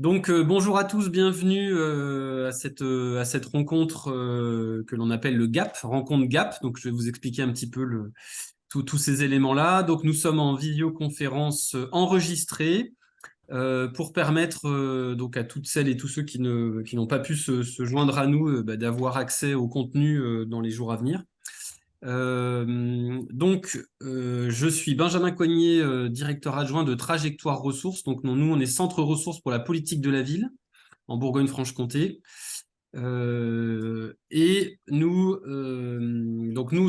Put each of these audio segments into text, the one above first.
Bonjour à tous, bienvenue à cette rencontre que l'on appelle le GAP, rencontre GAP. Donc, je vais vous expliquer un petit peu tous ces éléments-là. Donc, nous sommes en visioconférence enregistrée pour permettre donc à toutes celles et tous ceux qui n'ont pas pu se joindre à nous d'avoir accès au contenu dans les jours à venir. Je suis Benjamin Coignet, directeur adjoint de Trajectoire Ressources. Donc, nous, on est centre ressources pour la politique de la ville en Bourgogne-Franche-Comté. Nous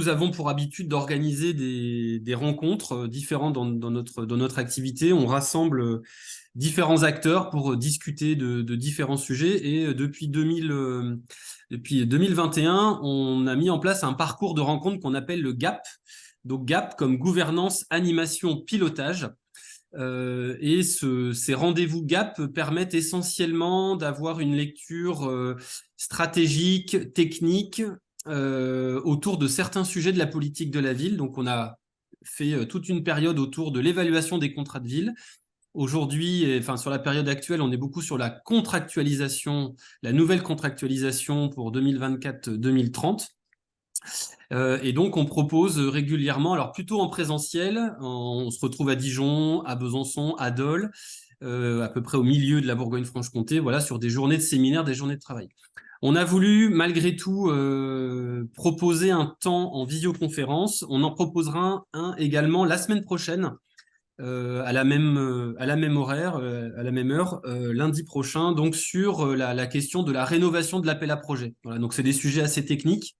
avons pour habitude d'organiser des rencontres différentes dans notre activité. On rassemble différents acteurs pour discuter de différents sujets. Et depuis 2021, on a mis en place un parcours de rencontre qu'on appelle le GAP. Donc GAP comme gouvernance, animation, pilotage. Ces rendez-vous GAP permettent essentiellement d'avoir une lecture stratégique, technique, autour de certains sujets de la politique de la ville. Donc, on a fait toute une période autour de l'évaluation des contrats de ville. Aujourd'hui, enfin sur la période actuelle, on est beaucoup sur la contractualisation, la nouvelle contractualisation pour 2024-2030. Et donc, on propose régulièrement, alors plutôt en présentiel, on se retrouve à Dijon, à Besançon, à Dole, à peu près au milieu de la Bourgogne-Franche-Comté, voilà, sur des journées de séminaire, des journées de travail. On a voulu, malgré tout, proposer un temps en visioconférence. On en proposera un également la semaine prochaine, à la même horaire, à la même heure, lundi prochain, donc sur la question de la rénovation de l'appel à projet. Voilà, donc c'est des sujets assez techniques.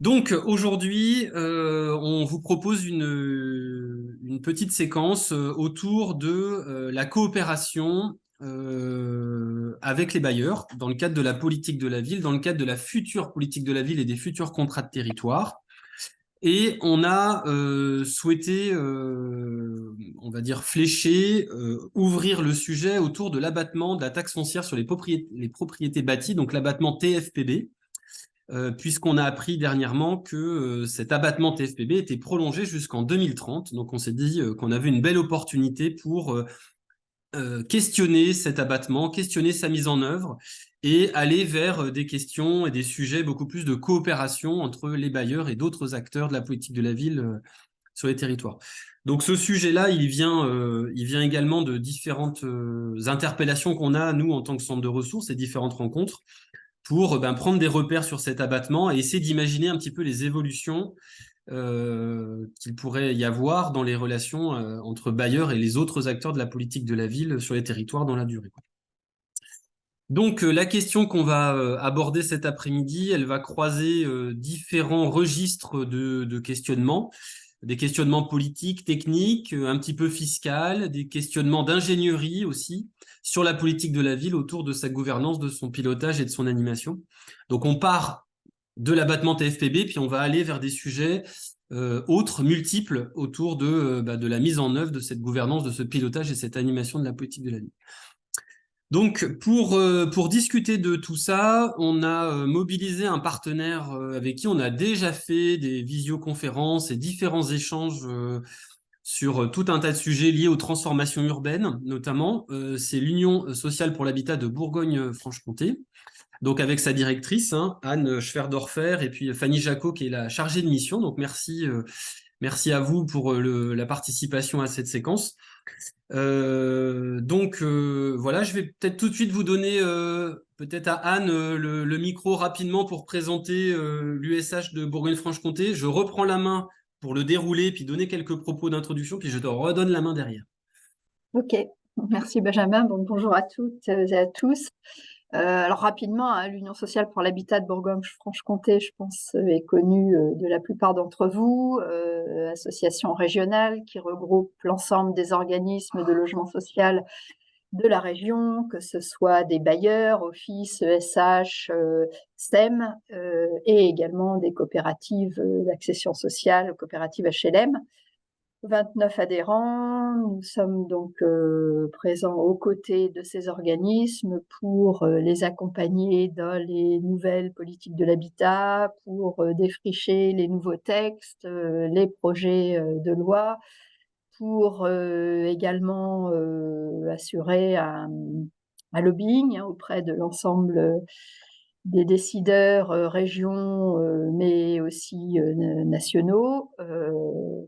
Donc aujourd'hui, on vous propose une petite séquence autour de la coopération avec les bailleurs dans le cadre de la politique de la ville, dans le cadre de la future politique de la ville et des futurs contrats de territoire. Et on a souhaité, on va dire, flécher, ouvrir le sujet autour de l'abattement de la taxe foncière sur les propriétés bâties, donc l'abattement TFPB. Puisqu'on a appris dernièrement que cet abattement TFPB était prolongé jusqu'en 2030. Donc, on s'est dit qu'on avait une belle opportunité pour questionner cet abattement, questionner sa mise en œuvre et aller vers des questions et des sujets beaucoup plus de coopération entre les bailleurs et d'autres acteurs de la politique de la ville sur les territoires. Donc, ce sujet-là, il vient également de différentes interpellations qu'on a, nous, en tant que centre de ressources et différentes rencontres, pour prendre des repères sur cet abattement et essayer d'imaginer un petit peu les évolutions qu'il pourrait y avoir dans les relations entre bailleurs et les autres acteurs de la politique de la ville sur les territoires dans la durée. Donc, la question qu'on va aborder cet après-midi, elle va croiser différents registres de questionnements, des questionnements politiques, techniques, un petit peu fiscal, des questionnements d'ingénierie aussi sur la politique de la ville autour de sa gouvernance, de son pilotage et de son animation. Donc, on part de l'abattement TFPB, puis on va aller vers des sujets autres, multiples, autour de la mise en œuvre de cette gouvernance, de ce pilotage et cette animation de la politique de la ville. Donc, pour discuter de tout ça, on a mobilisé un partenaire avec qui on a déjà fait des visioconférences et différents échanges sur tout un tas de sujets liés aux transformations urbaines, notamment. C'est l'Union sociale pour l'habitat de Bourgogne-Franche-Comté, donc avec sa directrice, Anne Schwerdorfer, et puis Fanny Jacot, qui est la chargée de mission. Donc, merci à vous pour la participation à cette séquence. Voilà, je vais peut-être tout de suite vous donner peut-être à Anne le micro rapidement pour présenter l'USH de Bourgogne-Franche-Comté. Je reprends la main pour le dérouler, puis donner quelques propos d'introduction, puis je te redonne la main derrière. Ok, merci Benjamin. Bonjour à toutes et à tous. Alors rapidement, l'Union sociale pour l'habitat de Bourgogne-Franche-Comté, je pense, est connue de la plupart d'entre vous, association régionale qui regroupe l'ensemble des organismes de logement social de la région, que ce soit des bailleurs, offices, ESH, SEM, et également des coopératives d'accession sociale, coopératives HLM. 29 adhérents. Nous sommes donc présents aux côtés de ces organismes pour les accompagner dans les nouvelles politiques de l'habitat, pour défricher les nouveaux textes, les projets de loi, pour également assurer lobbying auprès de l'ensemble des décideurs régions, mais aussi nationaux,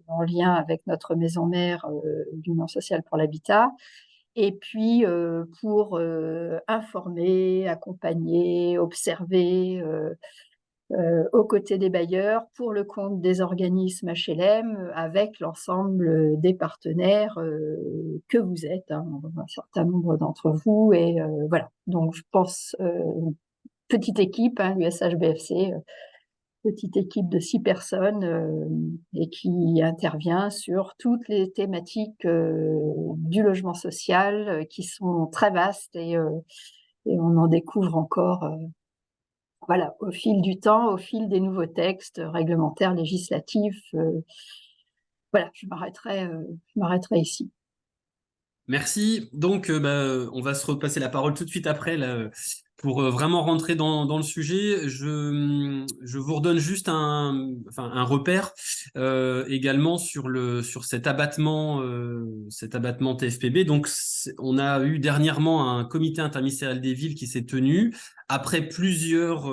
en lien avec notre maison mère, l'Union sociale pour l'habitat. Et puis, pour informer, accompagner, observer, aux côtés des bailleurs, pour le compte des organismes HLM, avec l'ensemble des partenaires que vous êtes, hein, un certain nombre d'entre vous. Et voilà, donc je pense, petite équipe, hein, l'USHBFC, petite équipe de 6 personnes, et qui intervient sur toutes les thématiques du logement social, qui sont très vastes, et on en découvre encore voilà, au fil du temps, au fil des nouveaux textes réglementaires, législatifs. Voilà, je m'arrêterai ici. Merci. Donc, on va se repasser la parole tout de suite après là, pour vraiment rentrer dans le sujet. Je vous redonne juste un repère également sur cet abattement TFPB. Donc, on a eu dernièrement un comité interministériel des villes qui s'est tenu après plusieurs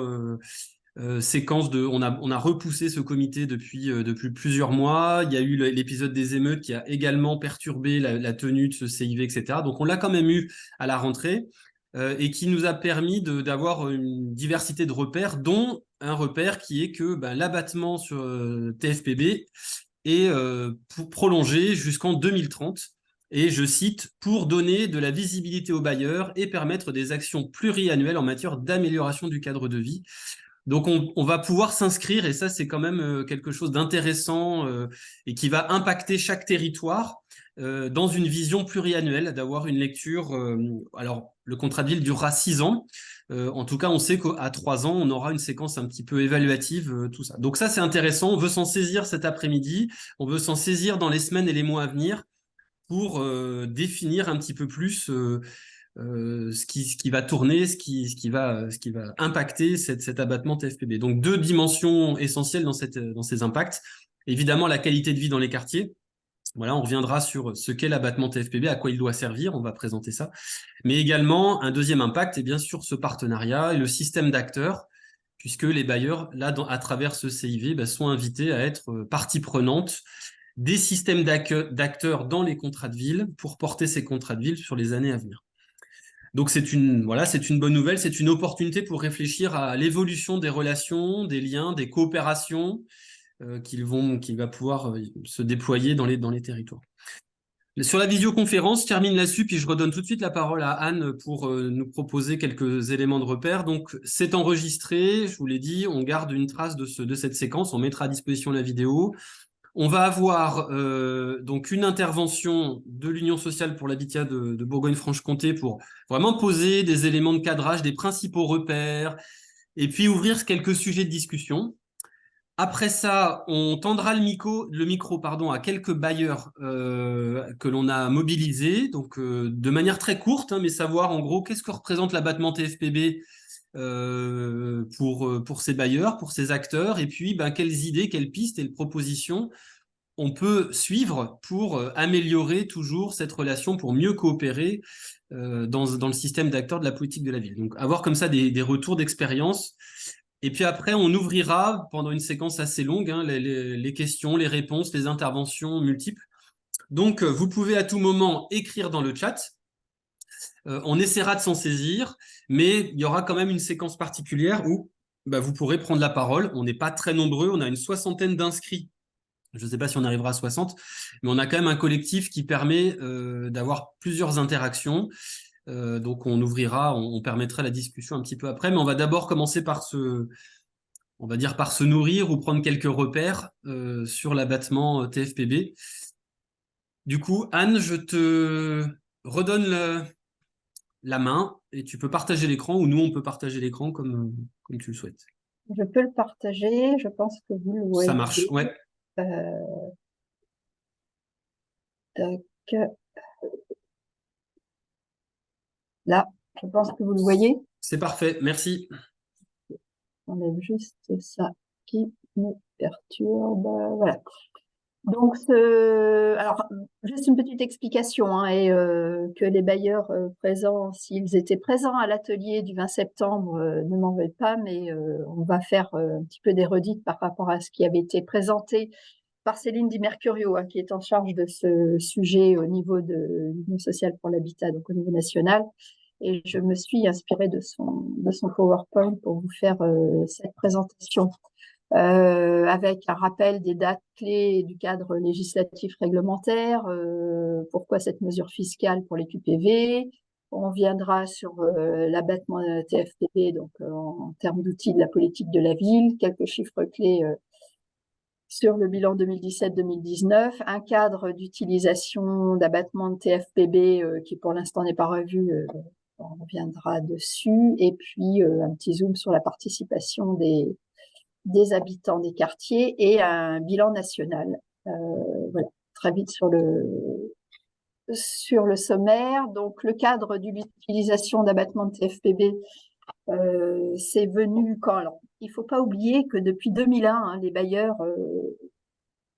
séquence on a repoussé ce comité depuis plusieurs mois. Il y a eu l'épisode des émeutes qui a également perturbé la tenue de ce CIV, etc. Donc on l'a quand même eu à la rentrée et qui nous a permis d'avoir une diversité de repères, dont un repère qui est que l'abattement sur TFPB est prolongé jusqu'en 2030. Et je cite, pour donner de la visibilité aux bailleurs et permettre des actions pluriannuelles en matière d'amélioration du cadre de vie. Donc on va pouvoir s'inscrire, et ça c'est quand même quelque chose d'intéressant et qui va impacter chaque territoire dans une vision pluriannuelle, d'avoir une lecture. Alors le contrat de ville durera 6 ans. En tout cas, on sait qu'à 3 ans, on aura une séquence un petit peu évaluative, tout ça. Donc ça c'est intéressant, on veut s'en saisir cet après-midi, on veut s'en saisir dans les semaines et les mois à venir pour définir un petit peu plus ce qui va tourner, ce qui va impacter cet abattement TFPB. Donc, 2 dimensions essentielles dans ces impacts. Évidemment, la qualité de vie dans les quartiers. Voilà, on reviendra sur ce qu'est l'abattement TFPB, à quoi il doit servir, on va présenter ça. Mais également, un deuxième impact est bien sûr ce partenariat et le système d'acteurs, puisque les bailleurs, là, à travers ce CIV, sont invités à être partie prenante des systèmes d'acteurs dans les contrats de ville pour porter ces contrats de ville sur les années à venir. Donc c'est une bonne nouvelle, c'est une opportunité pour réfléchir à l'évolution des relations, des liens, des coopérations qui va pouvoir se déployer dans les territoires. Sur la visioconférence, je termine là-dessus, puis je redonne tout de suite la parole à Anne pour nous proposer quelques éléments de repère. Donc c'est enregistré, je vous l'ai dit, on garde une trace de cette séquence, on mettra à disposition la vidéo. On va avoir donc une intervention de l'Union sociale pour l'habitat de Bourgogne-Franche-Comté pour vraiment poser des éléments de cadrage, des principaux repères, et puis ouvrir quelques sujets de discussion. Après ça, on tendra le micro à quelques bailleurs que l'on a mobilisés, donc de manière très courte, hein, mais savoir en gros qu'est-ce que représente l'abattement TFPB pour ces bailleurs, pour ces acteurs, et puis quelles idées, quelles pistes et propositions on peut suivre pour améliorer toujours cette relation, pour mieux coopérer dans le système d'acteurs de la politique de la ville. Donc avoir comme ça des retours d'expérience. Et puis après, on ouvrira pendant une séquence assez longue hein, les questions, les réponses, les interventions multiples. Donc vous pouvez à tout moment écrire dans le chat. On essaiera de s'en saisir, mais il y aura quand même une séquence particulière où vous pourrez prendre la parole. On n'est pas très nombreux, on a une 60aine d'inscrits. Je ne sais pas si on arrivera à 60, mais on a quand même un collectif qui permet d'avoir plusieurs interactions. Donc on permettra la discussion un petit peu après, mais on va d'abord commencer par par se nourrir ou prendre quelques repères sur l'abattement TFPB. Du coup, Anne, je te redonne la main et tu peux partager l'écran ou nous, on peut partager l'écran comme tu le souhaites. Je peux le partager, je pense que vous le voyez. Ça marche, ouais. Là, je pense que vous le voyez. C'est parfait, merci. On enlève juste ça qui nous perturbe. Voilà. Donc, alors, juste une petite explication, hein, et que les bailleurs présents, s'ils étaient présents à l'atelier du 20 septembre, ne m'en veulent pas, mais on va faire un petit peu des redites par rapport à ce qui avait été présenté par Céline Di Mercurio, hein, qui est en charge de ce sujet au niveau de l'Union sociale pour l'habitat, donc au niveau national. Et je me suis inspirée de son PowerPoint pour vous faire cette présentation. Avec un rappel des dates clés du cadre législatif réglementaire, pourquoi cette mesure fiscale pour les QPV. On viendra sur l'abattement TFPB, donc en termes d'outils de la politique de la ville, quelques chiffres clés sur le bilan 2017-2019, un cadre d'utilisation d'abattement de TFPB qui pour l'instant n'est pas revu, on reviendra dessus, et puis un petit zoom sur la participation des habitants des quartiers et un bilan national. Voilà, très vite sur le sommaire. Donc, le cadre de l'utilisation d'abattement de TFPB, c'est venu quand? Alors, il ne faut pas oublier que depuis 2001, hein, les bailleurs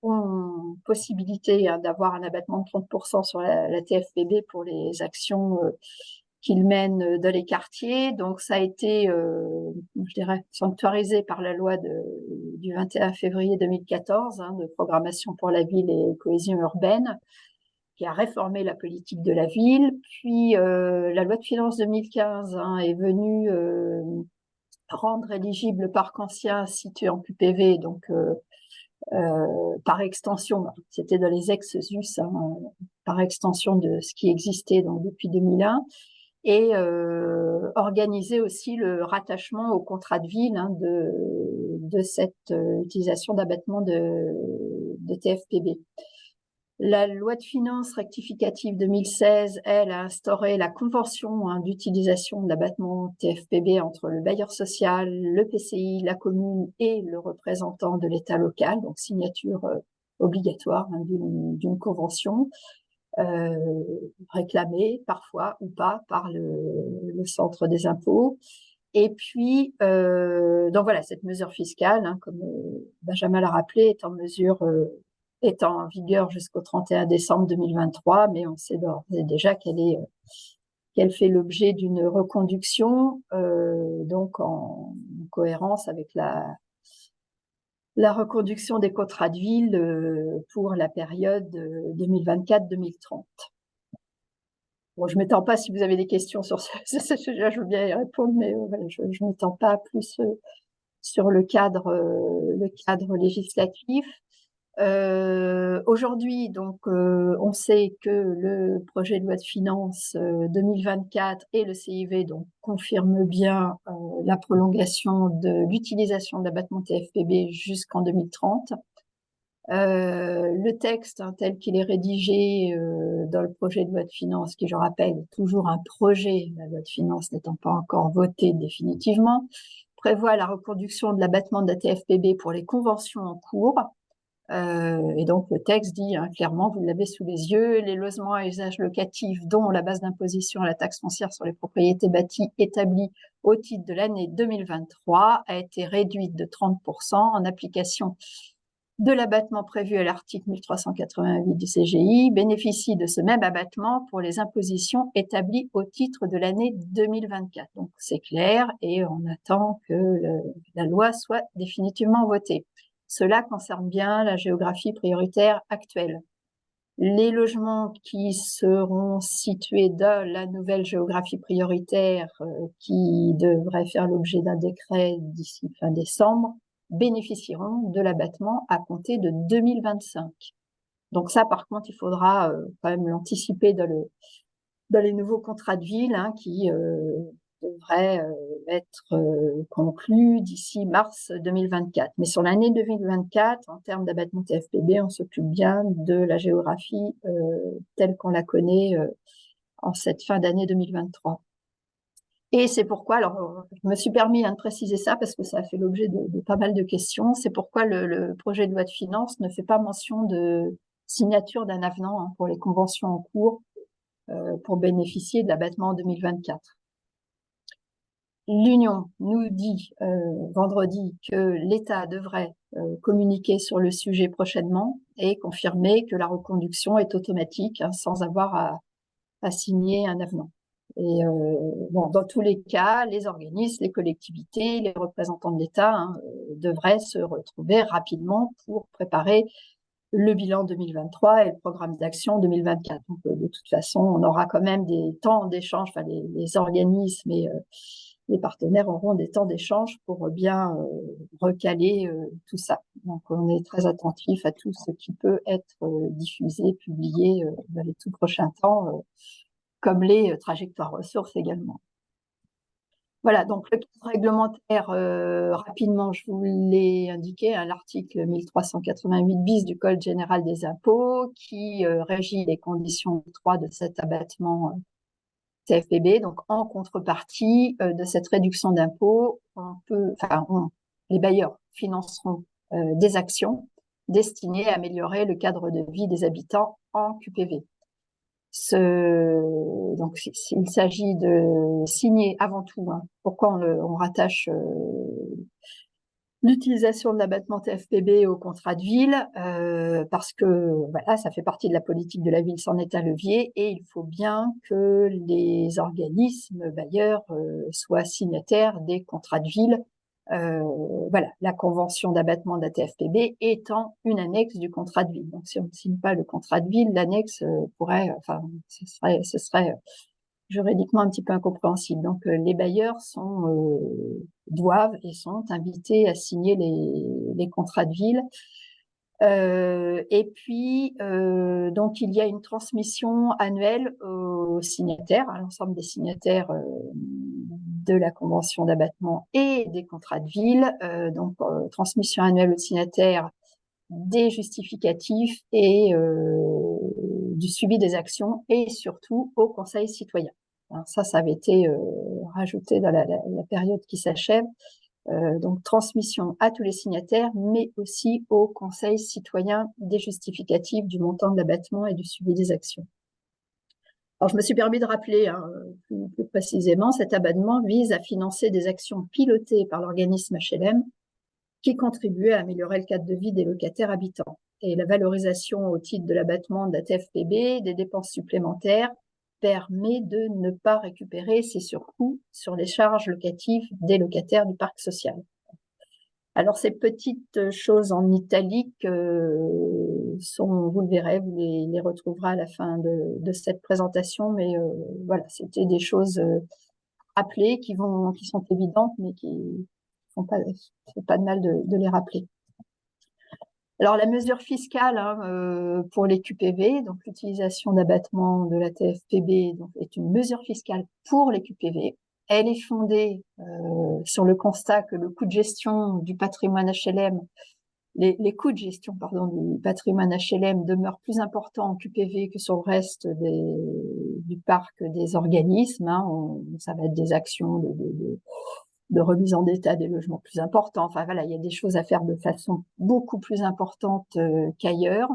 ont possibilité d'avoir un abattement de 30% sur la TFPB pour les actions qu'ils mènent dans les quartiers. Donc, ça a été, je dirais, sanctuarisé par la loi du 21 février 2014, hein, de programmation pour la ville et cohésion urbaine, qui a réformé la politique de la ville. Puis, la loi de finances 2015 hein, est venue rendre éligible le parc ancien situé en QPV, donc par extension, c'était dans les ex-US, hein, par extension de ce qui existait donc, depuis 2001, et organiser aussi le rattachement au contrat de ville hein, de cette utilisation d'abattement de TFPB. La loi de finances rectificative 2016, elle, a instauré la convention hein, d'utilisation de l'abattement TFPB entre le bailleur social, le PCI, la commune et le représentant de l'État local, donc signature obligatoire hein, d'une convention réclamée parfois ou pas par le centre des impôts. Et puis, donc voilà, cette mesure fiscale, hein, comme Benjamin l'a rappelé, est en vigueur jusqu'au 31 décembre 2023, mais on sait d'ores et déjà qu'elle fait l'objet d'une reconduction, donc en cohérence avec la reconduction des contrats de ville pour la période 2024-2030. Bon, je ne m'étends pas, si vous avez des questions sur ce sujet, je veux bien y répondre, mais voilà, je ne m'étends pas plus sur le cadre législatif. Aujourd'hui, donc, on sait que le projet de loi de finances 2024 et le CIV donc, confirment bien la prolongation de l'utilisation de l'abattement TFPB jusqu'en 2030. Le texte hein, tel qu'il est rédigé dans le projet de loi de finances, qui je rappelle est toujours un projet, la loi de finances n'étant pas encore votée définitivement, prévoit la reconduction de l'abattement de la TFPB pour les conventions en cours. Et donc le texte dit hein, clairement, vous l'avez sous les yeux, les logements à usage locatif dont la base d'imposition à la taxe foncière sur les propriétés bâties établie au titre de l'année 2023 a été réduite de 30% en application de l'abattement prévu à l'article 1388 du CGI, bénéficient de ce même abattement pour les impositions établies au titre de l'année 2024. Donc c'est clair et on attend que la loi soit définitivement votée. Cela concerne bien la géographie prioritaire actuelle. Les logements qui seront situés dans la nouvelle géographie prioritaire qui devrait faire l'objet d'un décret d'ici fin décembre bénéficieront de l'abattement à compter de 2025. Donc ça, par contre, il faudra quand même l'anticiper dans les nouveaux contrats de ville hein, qui devraient être conclus d'ici mars 2024. Mais sur l'année 2024, en termes d'abattement TFPB, on s'occupe bien de la géographie telle qu'on la connaît en cette fin d'année 2023. Et c'est pourquoi, alors je me suis permis de préciser ça parce que ça a fait l'objet de pas mal de questions, c'est pourquoi le projet de loi de finances ne fait pas mention de signature d'un avenant hein, pour les conventions en cours pour bénéficier de l'abattement en 2024. L'Union nous dit vendredi que l'État devrait communiquer sur le sujet prochainement et confirmer que la reconduction est automatique, hein, sans avoir à signer un avenant. Et bon, dans tous les cas, les organismes, les collectivités, les représentants de l'État, hein, devraient se retrouver rapidement pour préparer le bilan 2023 et le programme d'action 2024. Donc, de toute façon, on aura quand même des temps d'échange, enfin, les organismes et les partenaires auront des temps d'échange pour bien recaler tout ça. Donc, on est très attentif à tout ce qui peut être diffusé, publié dans les tout prochains temps, comme les trajectoires ressources également. Voilà, donc le cadre réglementaire, rapidement, je vous l'ai indiqué, hein, l'article 1388 bis du Code général des impôts qui régit les conditions octroi de cet abattement TFPB. Donc, en contrepartie de cette réduction d'impôt, les bailleurs financeront des actions destinées à améliorer le cadre de vie des habitants en QPV. Donc, il s'agit de signer avant tout, hein, pourquoi on rattache l'utilisation de l'abattement TFPB au contrat de ville, parce que voilà, ça fait partie de la politique de la ville, c'en est un levier, et il faut bien que les organismes bailleurs soient signataires des contrats de ville. Voilà, la convention d'abattement de la TFPB étant une annexe du contrat de ville. Donc, si on ne signe pas le contrat de ville, l'annexe pourrait, enfin, ce serait juridiquement un petit peu incompréhensible. Donc, les bailleurs doivent et sont invités à signer les contrats de ville. Et puis, donc, il y a une transmission annuelle aux signataires, à l'ensemble des signataires de la convention d'abattement et des contrats de ville. Donc, transmission annuelle aux signataires des justificatifs et du suivi des actions, et surtout au Conseil citoyen. Alors ça avait été rajouté dans la période qui s'achève. Donc, transmission à tous les signataires, mais aussi au Conseil citoyen des justificatifs du montant de l'abattement et du suivi des actions. Alors, je me suis permis de rappeler plus précisément, cet abattement vise à financer des actions pilotées par l'organisme HLM qui contribuent à améliorer le cadre de vie des locataires habitants. Et la valorisation au titre de l'abattement de la TFPB des dépenses supplémentaires permet de ne pas récupérer ces surcoûts sur les charges locatives des locataires du parc social. Alors, ces petites choses en italique vous le verrez, vous les retrouverez à la fin de cette présentation, mais voilà, c'était des choses rappelées qui sont évidentes, mais qui font pas de mal de les rappeler. Alors, la mesure fiscale pour les QPV, donc l'utilisation d'abattement de la TFPB est une mesure fiscale pour les QPV. Elle est fondée sur le constat que le coût de gestion du patrimoine HLM, les coûts de gestion du patrimoine HLM demeurent plus importants en QPV que sur le reste du parc des organismes. Ça va être des actions de remise en état des logements plus importants. Enfin voilà, il y a des choses à faire de façon beaucoup plus importante qu'ailleurs.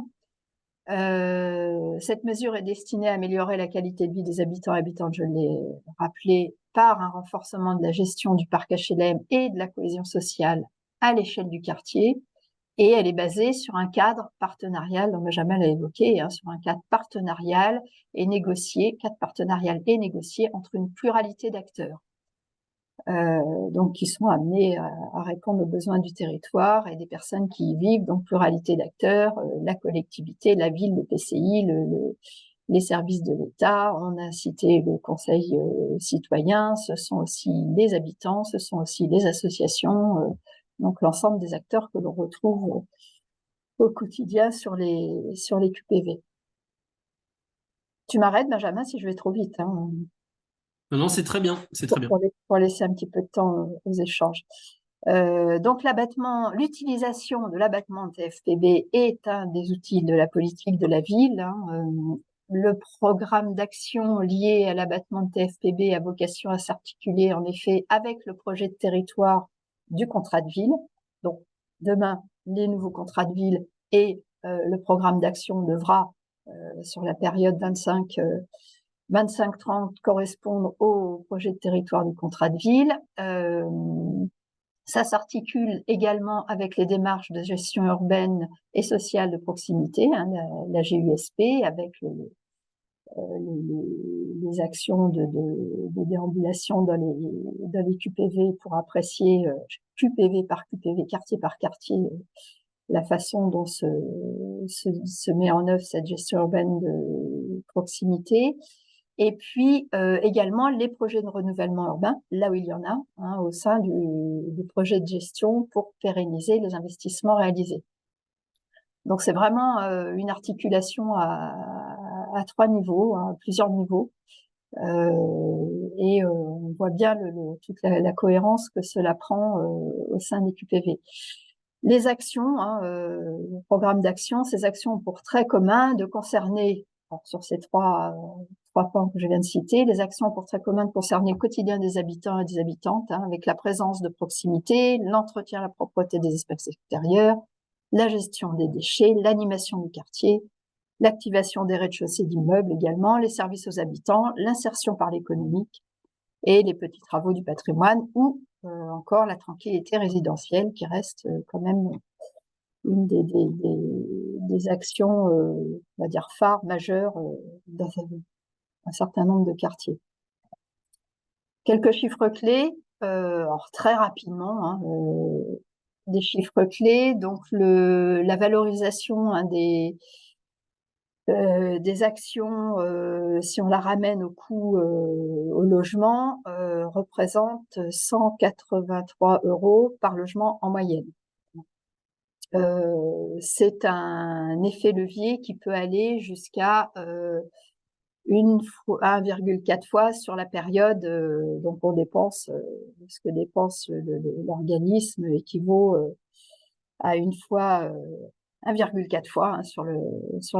Cette mesure est destinée à améliorer la qualité de vie des habitants et habitantes, je l'ai rappelé, par un renforcement de la gestion du parc HLM et de la cohésion sociale à l'échelle du quartier. Et elle est basée sur un cadre partenarial, dont Benjamin l'a évoqué, sur un cadre partenarial et négocié entre une pluralité d'acteurs. Donc qui sont amenés à répondre aux besoins du territoire et des personnes qui y vivent, donc pluralité d'acteurs, la collectivité, la ville, le PCI, les services de l'État. On a cité le Conseil citoyen, ce sont aussi les habitants, ce sont aussi les associations, donc l'ensemble des acteurs que l'on retrouve au quotidien sur les QPV. Tu m'arrêtes, Benjamin, si je vais trop vite. Non, c'est très bien, c'est très bien. Pour laisser un petit peu de temps aux échanges. Donc, l'utilisation de l'abattement TFPB est un des outils de la politique de la ville. Le programme d'action lié à l'abattement de TFPB a vocation à s'articuler en effet avec le projet de territoire du contrat de ville. Donc, demain, les nouveaux contrats de ville et le programme d'action devra, sur la période 25-30, correspondre au projet de territoire du contrat de ville. Ça s'articule également avec les démarches de gestion urbaine et sociale de proximité, hein, la GUSP, avec les actions de déambulation dans les QPV pour apprécier QPV par QPV, quartier par quartier, la façon dont se met en œuvre cette gestion urbaine de proximité. Et puis également les projets de renouvellement urbain, là où il y en a, hein, au sein du projet de gestion pour pérenniser les investissements réalisés. Donc c'est vraiment une articulation à 3 niveaux, à plusieurs niveaux. Et on voit bien toute la cohérence que cela prend au sein des QPV. Les actions, hein, le programme d'action, ces actions ont pour trait commun de concerner, sur ces trois points que je viens de citer, les actions ont pour trait commun de concerner le quotidien des habitants et des habitantes, hein, avec la présence de proximité, l'entretien, la propreté des espaces extérieurs, la gestion des déchets, l'animation du quartier, l'activation des rez-de-chaussée d'immeubles également, les services aux habitants, l'insertion par l'économique et les petits travaux du patrimoine ou encore la tranquillité résidentielle qui reste quand même une des actions, on va dire, phares, majeures dans un certain nombre de quartiers. Quelques chiffres clés, alors très rapidement, hein, des chiffres clés, donc la valorisation, hein, des actions, si on la ramène au coût au logement, représente 183 € par logement en moyenne. C'est un effet levier qui peut aller jusqu'à 1,4 fois sur la période. Donc on dépense ce que dépense l'organisme équivaut à 1,4 fois, hein, sur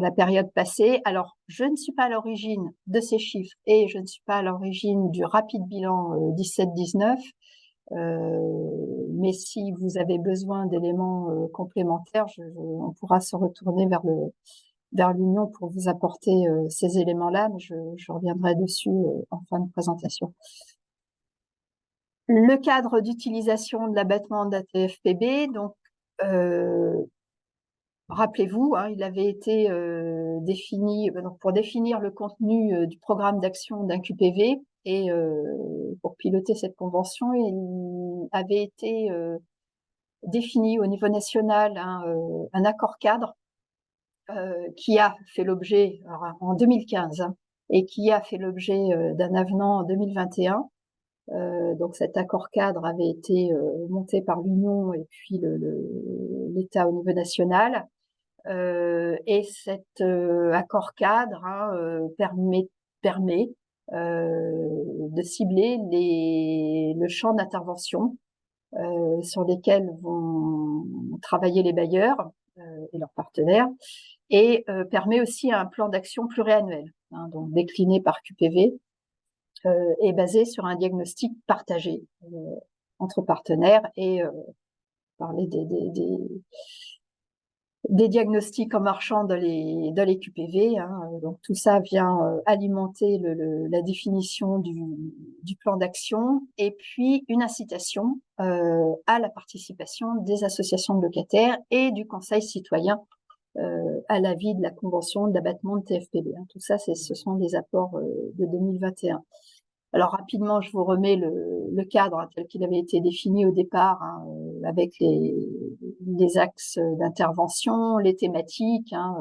la période passée. Alors, je ne suis pas à l'origine de ces chiffres et je ne suis pas à l'origine du rapide bilan 17-19, mais si vous avez besoin d'éléments complémentaires, on pourra se retourner vers l'Union pour vous apporter ces éléments-là, mais je reviendrai dessus en fin de présentation. Le cadre d'utilisation de l'abattement de la TFPB, donc rappelez-vous, hein, il avait été défini donc pour définir le contenu du programme d'action d'un QPV et pour piloter cette convention, il avait été défini au niveau national un accord cadre qui a fait l'objet, en 2015, hein, et qui a fait l'objet d'un avenant en 2021. Donc cet accord cadre avait été monté par l'Union et puis l'État au niveau national. Et cet accord cadre, hein, permet de cibler le champ d'intervention sur lesquels vont travailler les bailleurs et leurs partenaires, et permet aussi un plan d'action pluriannuel, hein, donc décliné par QPV, et basé sur un diagnostic partagé entre partenaires et parler des diagnostics en marchant dans les QPV, hein. Donc tout ça vient alimenter la définition du plan d'action, et puis une incitation à la participation des associations de locataires et du Conseil citoyen à l'avis de la convention d'abattement de TFPB. Tout ça, ce sont des apports de 2021. Alors rapidement, je vous remets le cadre tel qu'il avait été défini au départ, hein, avec les axes d'intervention, les thématiques, hein,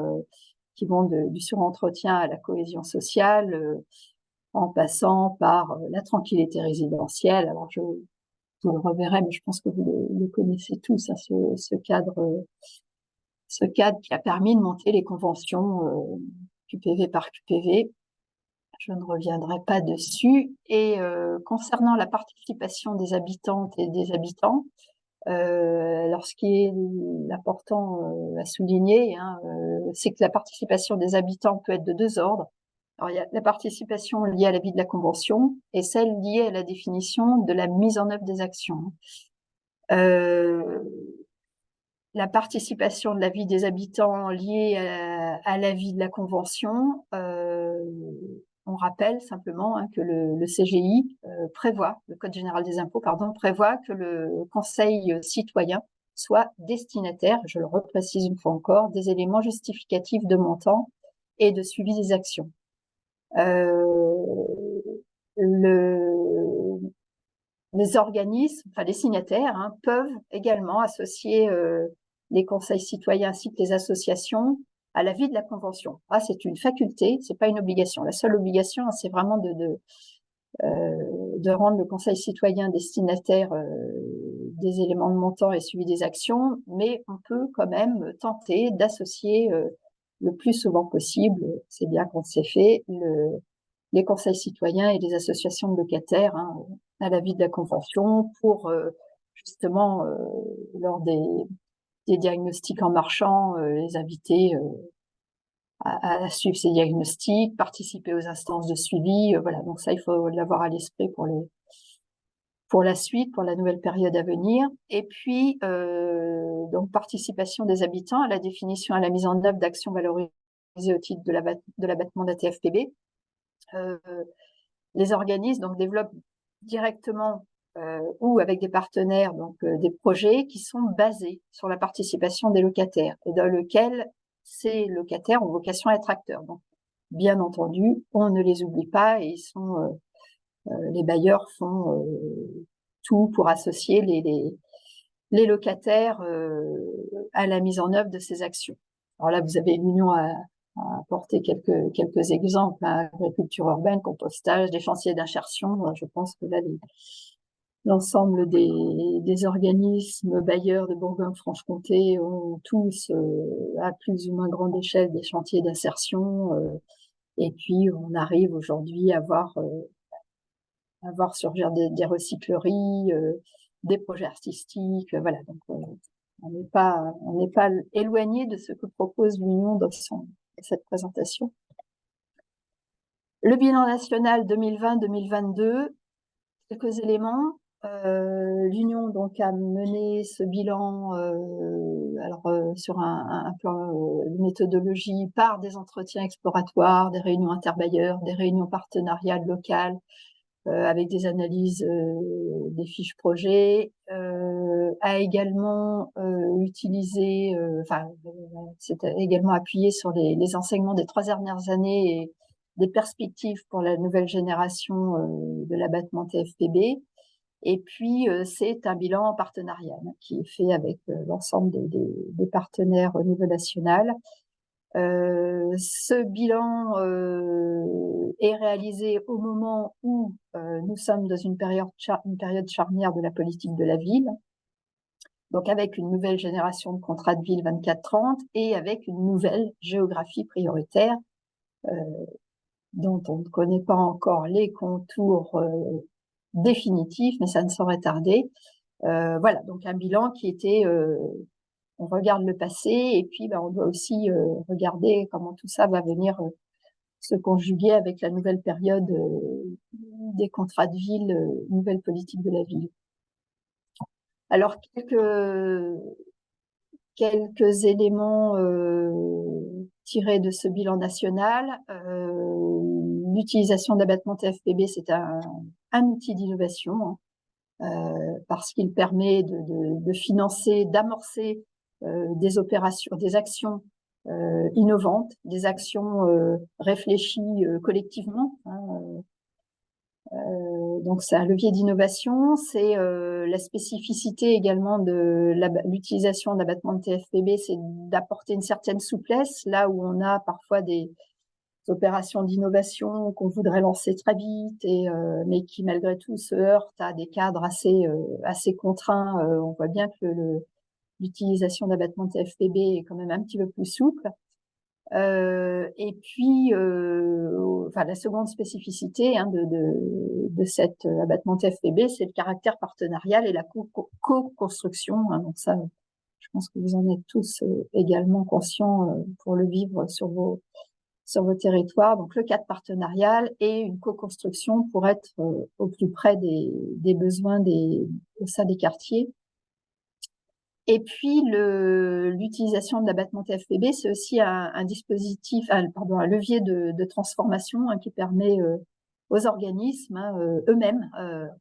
qui vont du surentretien à la cohésion sociale, en passant par la tranquillité résidentielle. Alors je vous le reverrai, mais je pense que vous le connaissez tous, hein, ce cadre qui a permis de monter les conventions QPV par QPV. Je ne reviendrai pas dessus. Et concernant la participation des habitantes et des habitants, alors ce qui est important à souligner, hein, c'est que la participation des habitants peut être de 2 ordres. Alors, il y a la participation liée à la vie de la convention et celle liée à la définition de la mise en œuvre des actions. La participation de la vie des habitants liée à la vie de la convention on rappelle simplement que le CGI prévoit, le Code général des impôts, pardon, prévoit que le Conseil citoyen soit destinataire, je le reprécise une fois encore, des éléments justificatifs de montant et de suivi des actions. Les organismes, enfin les signataires, peuvent également associer les conseils citoyens ainsi que les associations à la vie de la convention. Ah, c'est une faculté, c'est pas une obligation. La seule obligation, c'est vraiment de rendre le conseil citoyen destinataire des éléments de montant et suivi des actions, mais on peut quand même tenter d'associer le plus souvent possible, c'est bien qu'on s'est fait, les conseils citoyens et les associations de locataires à la vie de la convention pour justement, lors des diagnostics en marchant, les inviter à suivre ces diagnostics, participer aux instances de suivi. Voilà, donc ça, il faut l'avoir à l'esprit pour la suite, pour la nouvelle période à venir. Et puis, donc, participation des habitants à la définition et à la mise en œuvre d'actions valorisées au titre de l'abattement de la TFPB. Les organismes donc développent directement ou avec des partenaires donc des projets qui sont basés sur la participation des locataires et dans lequel ces locataires ont vocation à être acteurs. Donc, bien entendu, on ne les oublie pas et les bailleurs font tout pour associer les locataires à la mise en œuvre de ces actions. Alors là, vous avez l'Union à apporter quelques exemples, agriculture urbaine, compostage, des chantiers d'insertion. Je pense que là, l'ensemble des organismes bailleurs de Bourgogne-Franche-Comté ont tous, à plus ou moins grande échelle, des chantiers d'insertion. Et puis, on arrive aujourd'hui à voir surgir des recycleries, des projets artistiques. Voilà, donc on n'est pas éloigné de ce que propose l'Union dans cette présentation. Le bilan national 2020-2022, quelques éléments. L'Union donc a mené ce bilan sur un plan de méthodologie par des entretiens exploratoires, des réunions interbailleurs, des réunions partenariales locales avec des analyses des fiches projets, a également utilisé, s'est également appuyé sur les enseignements des 3 dernières années et des perspectives pour la nouvelle génération de l'abattement TFPB. Et puis, c'est un bilan partenarial qui est fait avec l'ensemble des partenaires au niveau national. Ce bilan est réalisé au moment où nous sommes dans une période charnière de la politique de la ville, donc avec une nouvelle génération de contrats de ville 24-30 et avec une nouvelle géographie prioritaire dont on ne connaît pas encore les contours définitifs, mais ça ne saurait tarder. Voilà, donc un bilan qui était on regarde le passé et puis on doit aussi regarder comment tout ça va venir se conjuguer avec la nouvelle période des contrats de ville, nouvelle politique de la ville. Alors, quelques éléments tirés de ce bilan national. L'utilisation d'abattement TFPB, c'est un outil d'innovation parce qu'il permet de financer, d'amorcer des opérations, des actions innovantes, des actions réfléchies collectivement. Donc c'est un levier d'innovation. C'est la spécificité également de l'utilisation d'abattement de TFPB, c'est d'apporter une certaine souplesse là où on a parfois des opérations d'innovation qu'on voudrait lancer très vite mais qui malgré tout se heurtent à des cadres assez contraints. On voit bien que l'utilisation d'abattement TFPB est quand même un petit peu plus souple. Et puis, la seconde spécificité de cet abattement TFPB, c'est le caractère partenarial et la co-construction. Donc ça, je pense que vous en êtes tous également conscients pour le vivre sur vos territoires. Donc le cadre partenarial et une co-construction pour être au plus près des besoins au sein des quartiers. Et puis, l'utilisation de l'abattement TFPB, c'est aussi un dispositif, pardon, un levier de transformation qui permet aux organismes eux-mêmes,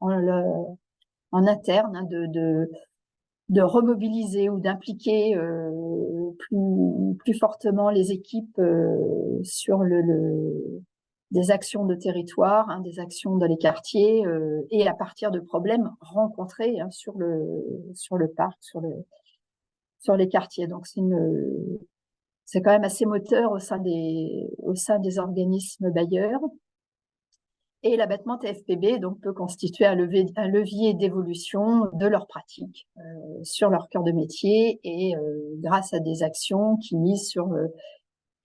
en interne, de remobiliser ou d'impliquer plus fortement les équipes sur des actions de territoire, des actions dans les quartiers, et à partir de problèmes rencontrés sur le parc, sur les quartiers. Donc c'est quand même assez moteur au sein des organismes bailleurs. Et l'abattement TFPB donc, peut constituer un levier d'évolution de leurs pratiques sur leur cœur de métier et grâce à des actions qui misent sur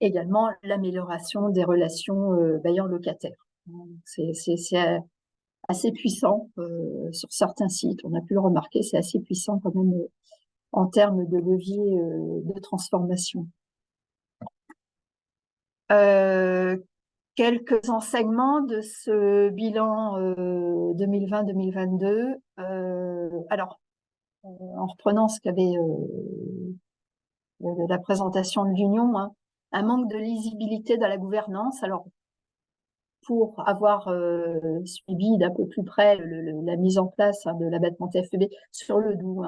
également l'amélioration des relations bailleurs-locataires. C'est assez puissant sur certains sites. On a pu le remarquer, c'est assez puissant quand même en termes de levier de transformation. Quelques enseignements de ce bilan 2020-2022. Alors, en reprenant ce qu'avait la présentation de l'Union, un manque de lisibilité dans la gouvernance. Alors, pour avoir suivi d'un peu plus près la mise en place de l'abattement TFPB sur le Doubs,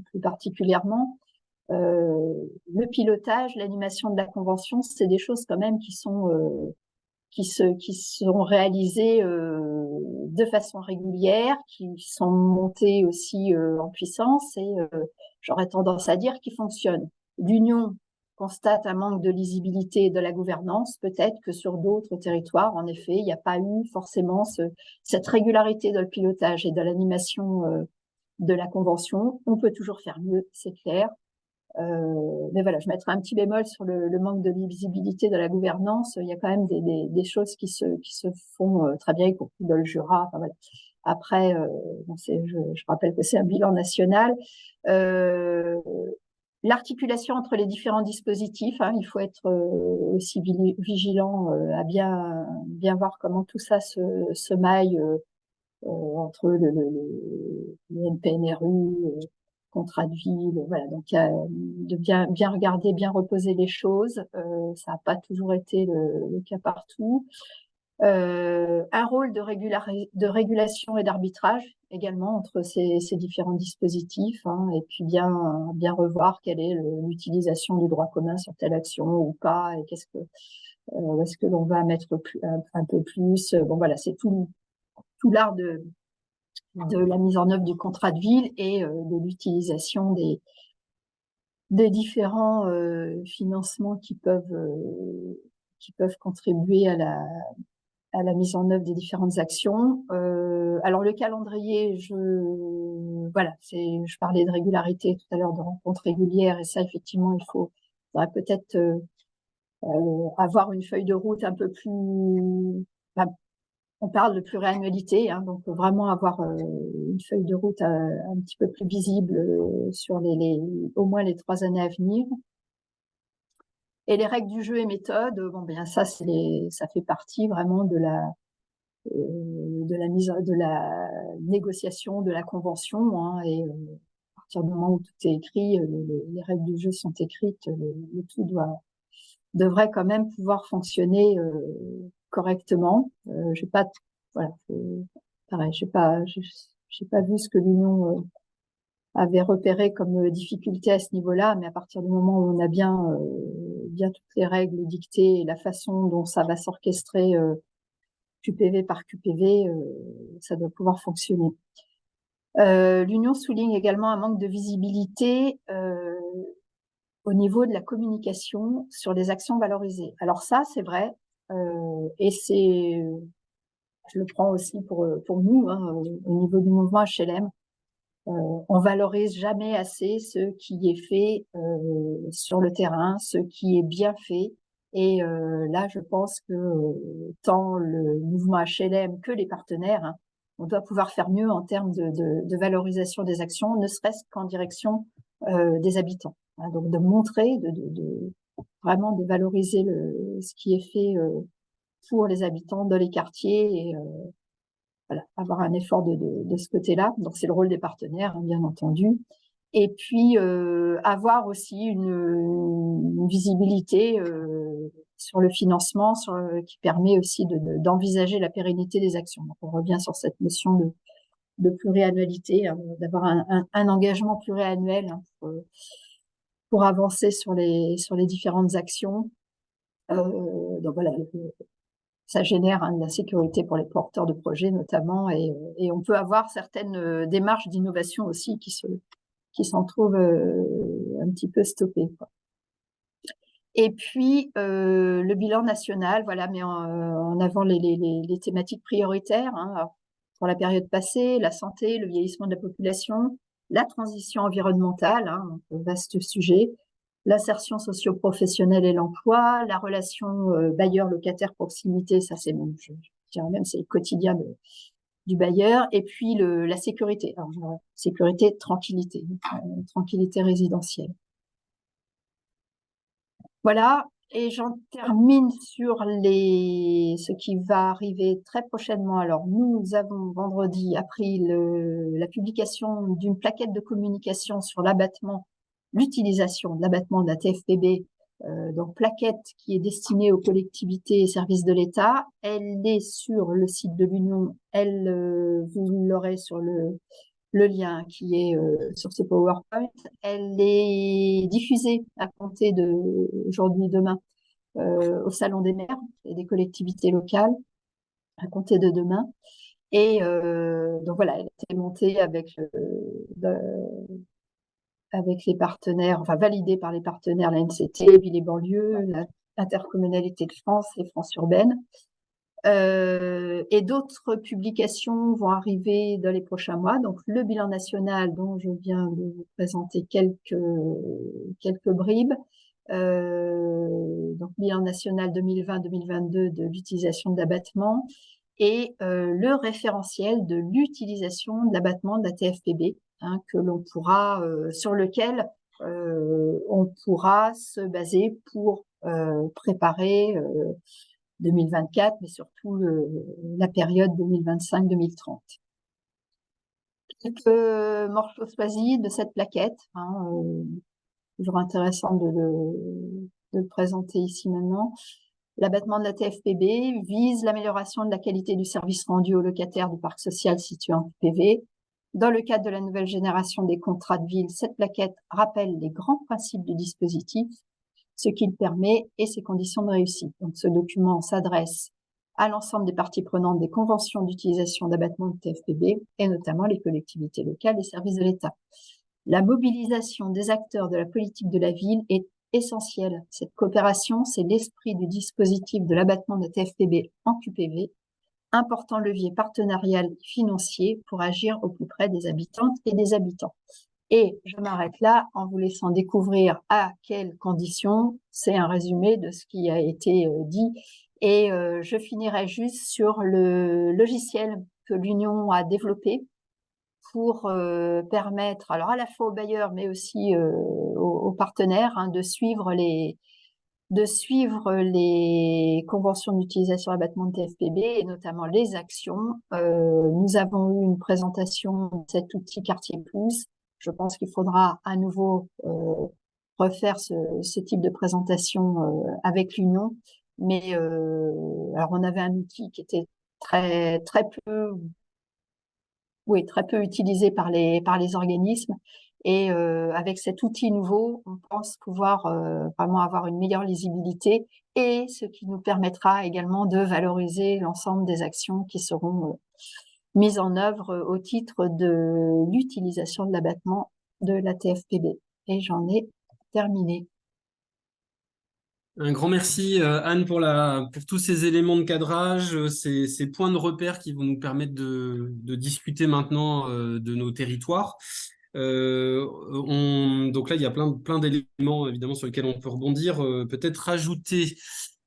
plus particulièrement, le pilotage, l'animation de la convention, c'est des choses quand même qui sont réalisées de façon régulière, qui sont montées aussi en puissance et j'aurais tendance à dire qui fonctionnent. L'Union constate un manque de lisibilité et de la gouvernance, peut-être que sur d'autres territoires, en effet, il n'y a pas eu forcément cette régularité dans le pilotage et dans l'animation de la convention. On peut toujours faire mieux, c'est clair. Mais voilà, je mettrai un petit bémol sur le manque de visibilité de la gouvernance. Il y a quand même des choses qui se font très bien, y compris dans le Jura. Enfin, voilà. Après, je rappelle que c'est un bilan national. L'articulation entre les différents dispositifs, il faut être aussi vigilant à bien voir comment tout ça se maille entre le NPNRU, contrat de ville, voilà. Donc, de bien regarder, bien reposer les choses. Ça n'a pas toujours été le cas partout. Un rôle de régulation et d'arbitrage également entre ces différents dispositifs, et puis bien revoir quelle est l'utilisation du droit commun sur telle action ou pas, et est-ce que l'on va mettre un peu plus. Bon, voilà, c'est tout l'art de la mise en œuvre du contrat de ville et de l'utilisation des différents financements qui peuvent contribuer à la mise en œuvre des différentes actions. Alors le calendrier, je parlais de régularité tout à l'heure, de rencontres régulières, et ça effectivement il faudrait peut-être avoir une feuille de route un peu plus. On parle de pluriannualité, donc vraiment avoir une feuille de route un petit peu plus visible sur au moins les 3 années à venir. Et les règles du jeu et méthodes, ça fait partie vraiment de la négociation de la convention, et à partir du moment où tout est écrit, les règles du jeu sont écrites, le tout devrait quand même pouvoir fonctionner correctement. Pareil, j'ai pas vu ce que l'Union avait repéré comme difficulté à ce niveau-là, mais à partir du moment où on a bien toutes les règles dictées et la façon dont ça va s'orchestrer QPV par QPV, ça doit pouvoir fonctionner. L'Union souligne également un manque de visibilité au niveau de la communication sur les actions valorisées. Alors ça, c'est vrai, et je le prends aussi pour nous, au niveau du mouvement HLM. On valorise jamais assez ce qui est fait sur le terrain, ce qui est bien fait. Et là, je pense que tant le mouvement HLM que les partenaires, on doit pouvoir faire mieux en termes de valorisation des actions, ne serait-ce qu'en direction des habitants. Donc de montrer, vraiment de valoriser ce qui est fait pour les habitants dans les quartiers, et voilà, avoir un effort de ce côté-là. Donc c'est le rôle des partenaires, bien entendu. Et puis avoir aussi une visibilité sur le financement, qui permet aussi d'envisager la pérennité des actions. Donc on revient sur cette notion de pluriannualité, hein, d'avoir un engagement pluriannuel, hein, pour avancer sur les différentes actions. Donc voilà, ça génère, hein, de la sécurité pour les porteurs de projets notamment, et on peut avoir certaines démarches d'innovation aussi qui s'en trouvent un petit peu stoppées, quoi. Et puis le bilan national, voilà, met en avant les thématiques prioritaires, hein, alors, pour la période passée, la santé, le vieillissement de la population, la transition environnementale, hein, un vaste sujet, l'insertion socio-professionnelle et l'emploi, la relation bailleur-locataire proximité, ça c'est même, je dirais même, c'est le quotidien du bailleur, et puis la sécurité, alors, sécurité, tranquillité résidentielle. Voilà, et j'en termine sur ce qui va arriver très prochainement. Alors, nous avons vendredi appris la publication d'une plaquette de communication sur l'utilisation de l'abattement de la TFPB, donc plaquette qui est destinée aux collectivités et services de l'État. Elle est sur le site de l'Union, vous l'aurez sur le lien qui est sur ce PowerPoint. Elle est diffusée à compter d'aujourd'hui, demain, au Salon des maires et des collectivités locales, à compter de demain. Et donc voilà, elle a été montée avec les partenaires, enfin validée par les partenaires, la NCT, Ville et Banlieue, l'Intercommunalité de France et France Urbaine. Et d'autres publications vont arriver dans les prochains mois. Donc, le bilan national dont je viens de vous présenter quelques bribes. Donc, bilan national 2020-2022 de l'utilisation de l'abattement, et le référentiel de l'utilisation de l'abattement de la TFPB, hein, sur lequel on pourra se baser pour préparer 2024, mais surtout la période 2025-2030. Quelques morceaux choisis de cette plaquette, hein, toujours intéressant de le présenter ici maintenant. L'abattement de la TFPB vise l'amélioration de la qualité du service rendu aux locataires du parc social situé en PV. Dans le cadre de la nouvelle génération des contrats de ville, cette plaquette rappelle les grands principes du dispositif, ce qu'il permet et ses conditions de réussite. Donc, ce document s'adresse à l'ensemble des parties prenantes des conventions d'utilisation d'abattement de TFPB, et notamment les collectivités locales et services de l'État. La mobilisation des acteurs de la politique de la ville est essentielle. Cette coopération, c'est l'esprit du dispositif de l'abattement de TFPB en QPV, important levier partenarial financier pour agir au plus près des habitantes et des habitants. Et je m'arrête là en vous laissant découvrir à quelles conditions. C'est un résumé de ce qui a été dit. Et je finirai juste sur le logiciel que l'Union a développé pour permettre, alors à la fois aux bailleurs, mais aussi aux partenaires, hein, de suivre les conventions d'utilisation d'abattement de TFPB, et notamment les actions. Nous avons eu une présentation de cet outil Quartier Plus. Je pense qu'il faudra à nouveau refaire ce type de présentation avec l'Union. Mais alors on avait un outil qui était très peu utilisé par les organismes. Et avec cet outil nouveau, on pense pouvoir vraiment avoir une meilleure lisibilité, et ce qui nous permettra également de valoriser l'ensemble des actions qui seront mises en œuvre au titre de l'utilisation de l'abattement de la TFPB. Et j'en ai terminé. Un grand merci, Anne, pour tous ces éléments de cadrage, ces points de repère qui vont nous permettre de discuter maintenant de nos territoires. Donc là, il y a plein d'éléments évidemment sur lesquels on peut rebondir. Peut-être rajouter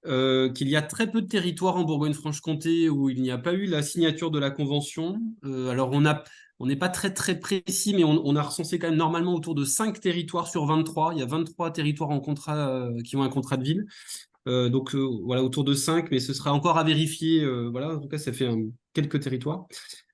qu'il y a très peu de territoires en Bourgogne-Franche-Comté où il n'y a pas eu la signature de la convention. Alors on n'est pas très précis, mais on a recensé quand même normalement autour de 5 territoires sur 23. Il y a 23 territoires en contrat qui ont un contrat de ville. Voilà, autour de 5, mais ce sera encore à vérifier. Voilà, en tout cas, ça fait quelques territoires.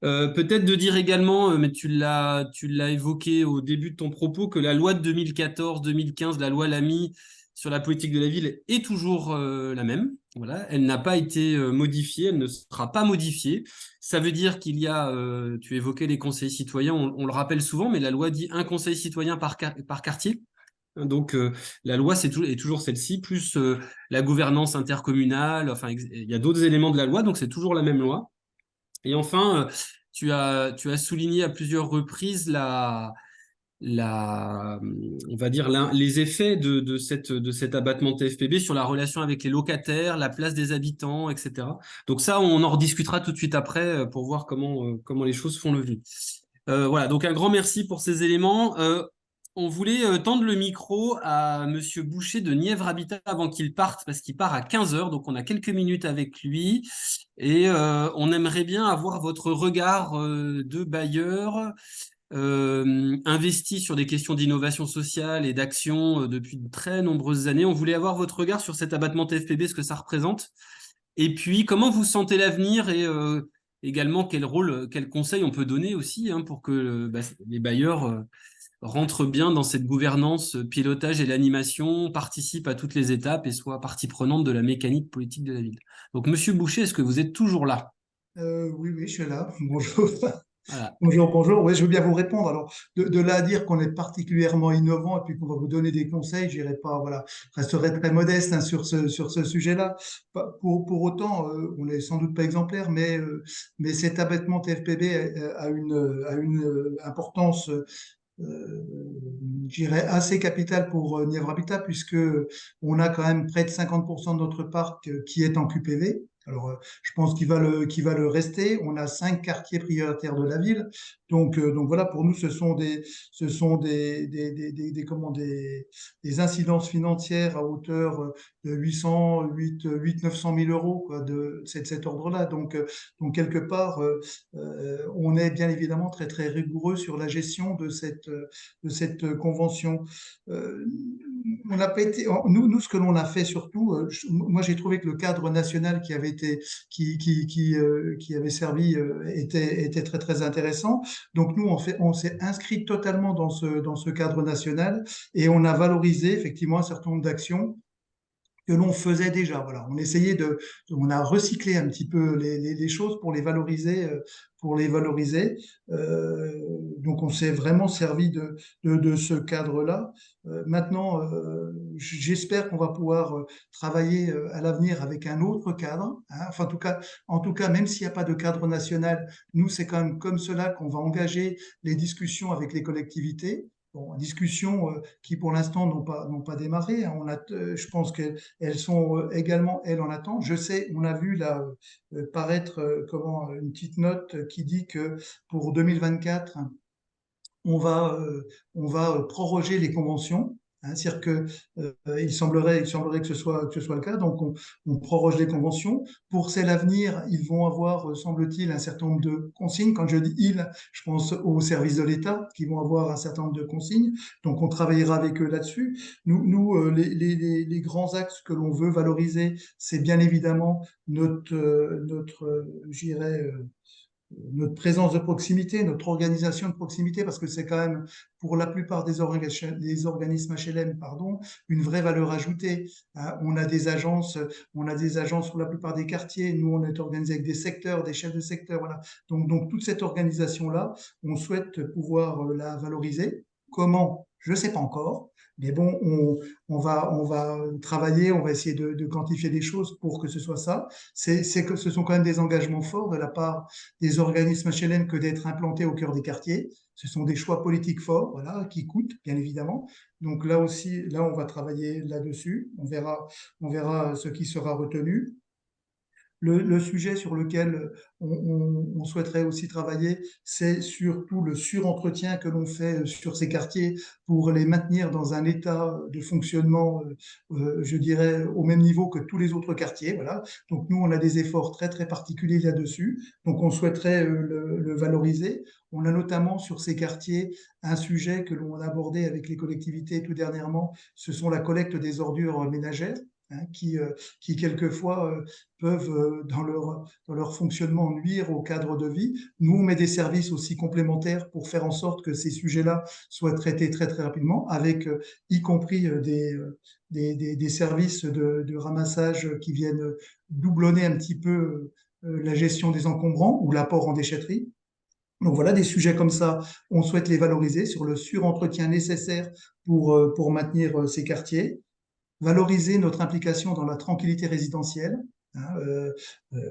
Peut-être de dire également, mais tu l'as évoqué au début de ton propos, que la loi de 2014-2015, la loi Lamy sur la politique de la ville est toujours la même. Voilà, elle n'a pas été modifiée, elle ne sera pas modifiée. Ça veut dire qu'il y a, tu évoquais les conseils citoyens, on le rappelle souvent, mais la loi dit un conseil citoyen par quartier. Donc la loi est toujours celle-ci, plus la gouvernance intercommunale, enfin il y a d'autres éléments de la loi, donc c'est toujours la même loi. Et enfin, tu as souligné à plusieurs reprises on va dire les effets de cet abattement TFPB sur la relation avec les locataires, la place des habitants, etc. Donc ça, on en rediscutera tout de suite après pour voir comment les choses font le vu. Voilà, donc un grand merci pour ces éléments. On voulait tendre le micro à Monsieur Boucher de Nièvre Habitat avant qu'il parte, parce qu'il part à 15 heures, donc on a quelques minutes avec lui. Et on aimerait bien avoir votre regard de bailleur investi sur des questions d'innovation sociale et d'action depuis de très nombreuses années. On voulait avoir votre regard sur cet abattement TFPB, ce que ça représente. Et puis, comment vous sentez l'avenir et également quel rôle, quel conseil on peut donner aussi pour que les bailleurs rentrent bien dans cette gouvernance, pilotage et l'animation, participent à toutes les étapes et soient partie prenante de la mécanique politique de la ville. Donc, Monsieur Boucher, est-ce que vous êtes toujours là? Oui, oui, je suis là. Bonjour. Voilà. Bonjour, bonjour. Oui, je veux bien vous répondre. Alors, de là à dire qu'on est particulièrement innovant et puis qu'on va vous donner des conseils, j'irai pas, voilà, je resterai très modeste hein, sur ce sujet-là. Pour autant, on n'est sans doute pas exemplaire, mais cet abattement TFPB a une importance, je dirais, assez capitale pour Nièvre Habitat, puisque on a quand même près de 50% de notre parc qui est en QPV. Alors, je pense qu'il va le rester. On a 5 quartiers prioritaires de la ville. Donc voilà, pour nous, ce sont comment, des incidences financières à hauteur de 900 000 euros, quoi, de cet ordre-là. Donc quelque part, on est bien évidemment très, très rigoureux sur la gestion de cette convention. Euh, on n'a pas été, nous, ce que l'on a fait surtout, moi j'ai trouvé que le cadre national qui avait été, qui avait servi était très très intéressant. Donc nous, on s'est inscrit totalement dans ce cadre national et on a valorisé effectivement un certain nombre d'actions que l'on faisait déjà. Voilà, on a recyclé un petit peu les choses pour les valoriser, pour les valoriser. Donc, on s'est vraiment servi de ce cadre-là. Maintenant, j'espère qu'on va pouvoir travailler à l'avenir avec un autre cadre. Hein. Enfin, en tout cas, même s'il n'y a pas de cadre national, nous, c'est quand même comme cela qu'on va engager les discussions avec les collectivités. Bon, discussions qui pour l'instant n'ont pas démarré. Hein. Je pense qu'elles sont également, elles, en attente. Je sais, on a vu là paraître une petite note qui dit que pour 2024, on va, on va proroger les conventions. Hein, c'est-à-dire que il semblerait que ce soit le cas. Donc, on proroge les conventions. Pour celles à venir, ils vont avoir, semble-t-il, un certain nombre de consignes. Quand je dis ils, je pense aux services de l'État qui vont avoir un certain nombre de consignes. Donc, on travaillera avec eux là-dessus. Les grands axes que l'on veut valoriser, c'est bien évidemment je dirais, notre présence de proximité, notre organisation de proximité, parce que c'est quand même pour la plupart des organismes HLM, pardon, une vraie valeur ajoutée. Hein. On a des agences pour la plupart des quartiers. Nous, on est organisé avec des secteurs, des chefs de secteur. Voilà. Donc toute cette organisation-là, on souhaite pouvoir la valoriser. Comment? Je ne sais pas encore. Mais bon, on va travailler, on va essayer de quantifier des choses pour que ce soit ça. C'est que ce sont quand même des engagements forts de la part des organismes HLM que d'être implantés au cœur des quartiers. Ce sont des choix politiques forts, voilà, qui coûtent, bien évidemment. Donc là aussi, là, on va travailler là-dessus. On verra ce qui sera retenu. Le sujet sur lequel on souhaiterait aussi travailler, c'est surtout le surentretien que l'on fait sur ces quartiers pour les maintenir dans un état de fonctionnement, je dirais, au même niveau que tous les autres quartiers. Voilà. Donc nous, on a des efforts très très particuliers là-dessus. Donc on souhaiterait le valoriser. On a notamment sur ces quartiers un sujet que l'on a abordé avec les collectivités tout dernièrement, ce sont la collecte des ordures ménagères. hein, qui quelquefois peuvent, dans leur fonctionnement, nuire au cadre de vie. Nous, on met des services aussi complémentaires pour faire en sorte que ces sujets-là soient traités très très rapidement, avec y compris des services de ramassage qui viennent doublonner un petit peu la gestion des encombrants ou l'apport en déchetterie. Donc voilà, des sujets comme ça, on souhaite les valoriser sur le surentretien nécessaire pour maintenir ces quartiers, valoriser notre implication dans la tranquillité résidentielle. Hein,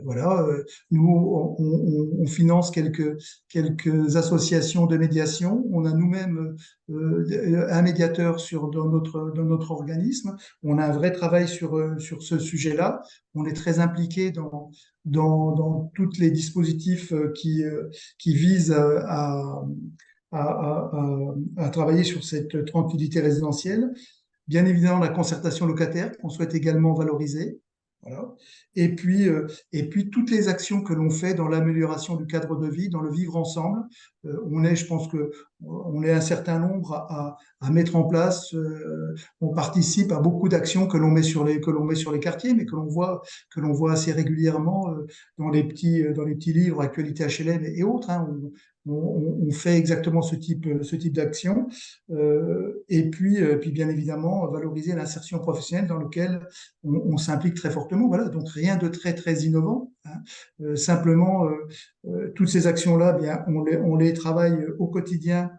voilà, nous, on finance quelques associations de médiation. On a nous-mêmes un médiateur dans notre organisme. On a un vrai travail sur ce sujet-là. On est très impliqué dans tous les dispositifs qui visent à travailler sur cette tranquillité résidentielle. Bien évidemment, la concertation locataire qu'on souhaite également valoriser. Voilà. Et puis, toutes les actions que l'on fait dans l'amélioration du cadre de vie, dans le vivre ensemble. Je pense que on est un certain nombre à mettre en place. On participe à beaucoup d'actions que l'on met sur les quartiers, mais que l'on voit assez régulièrement dans les petits livres, Actualité HLM et autres. Hein. On fait exactement ce type d'action. Puis, bien évidemment, valoriser l'insertion professionnelle dans lequel on s'implique très fortement. Voilà, donc rien de très, très innovant. Hein. Simplement, toutes ces actions-là, bien, on les travaille au quotidien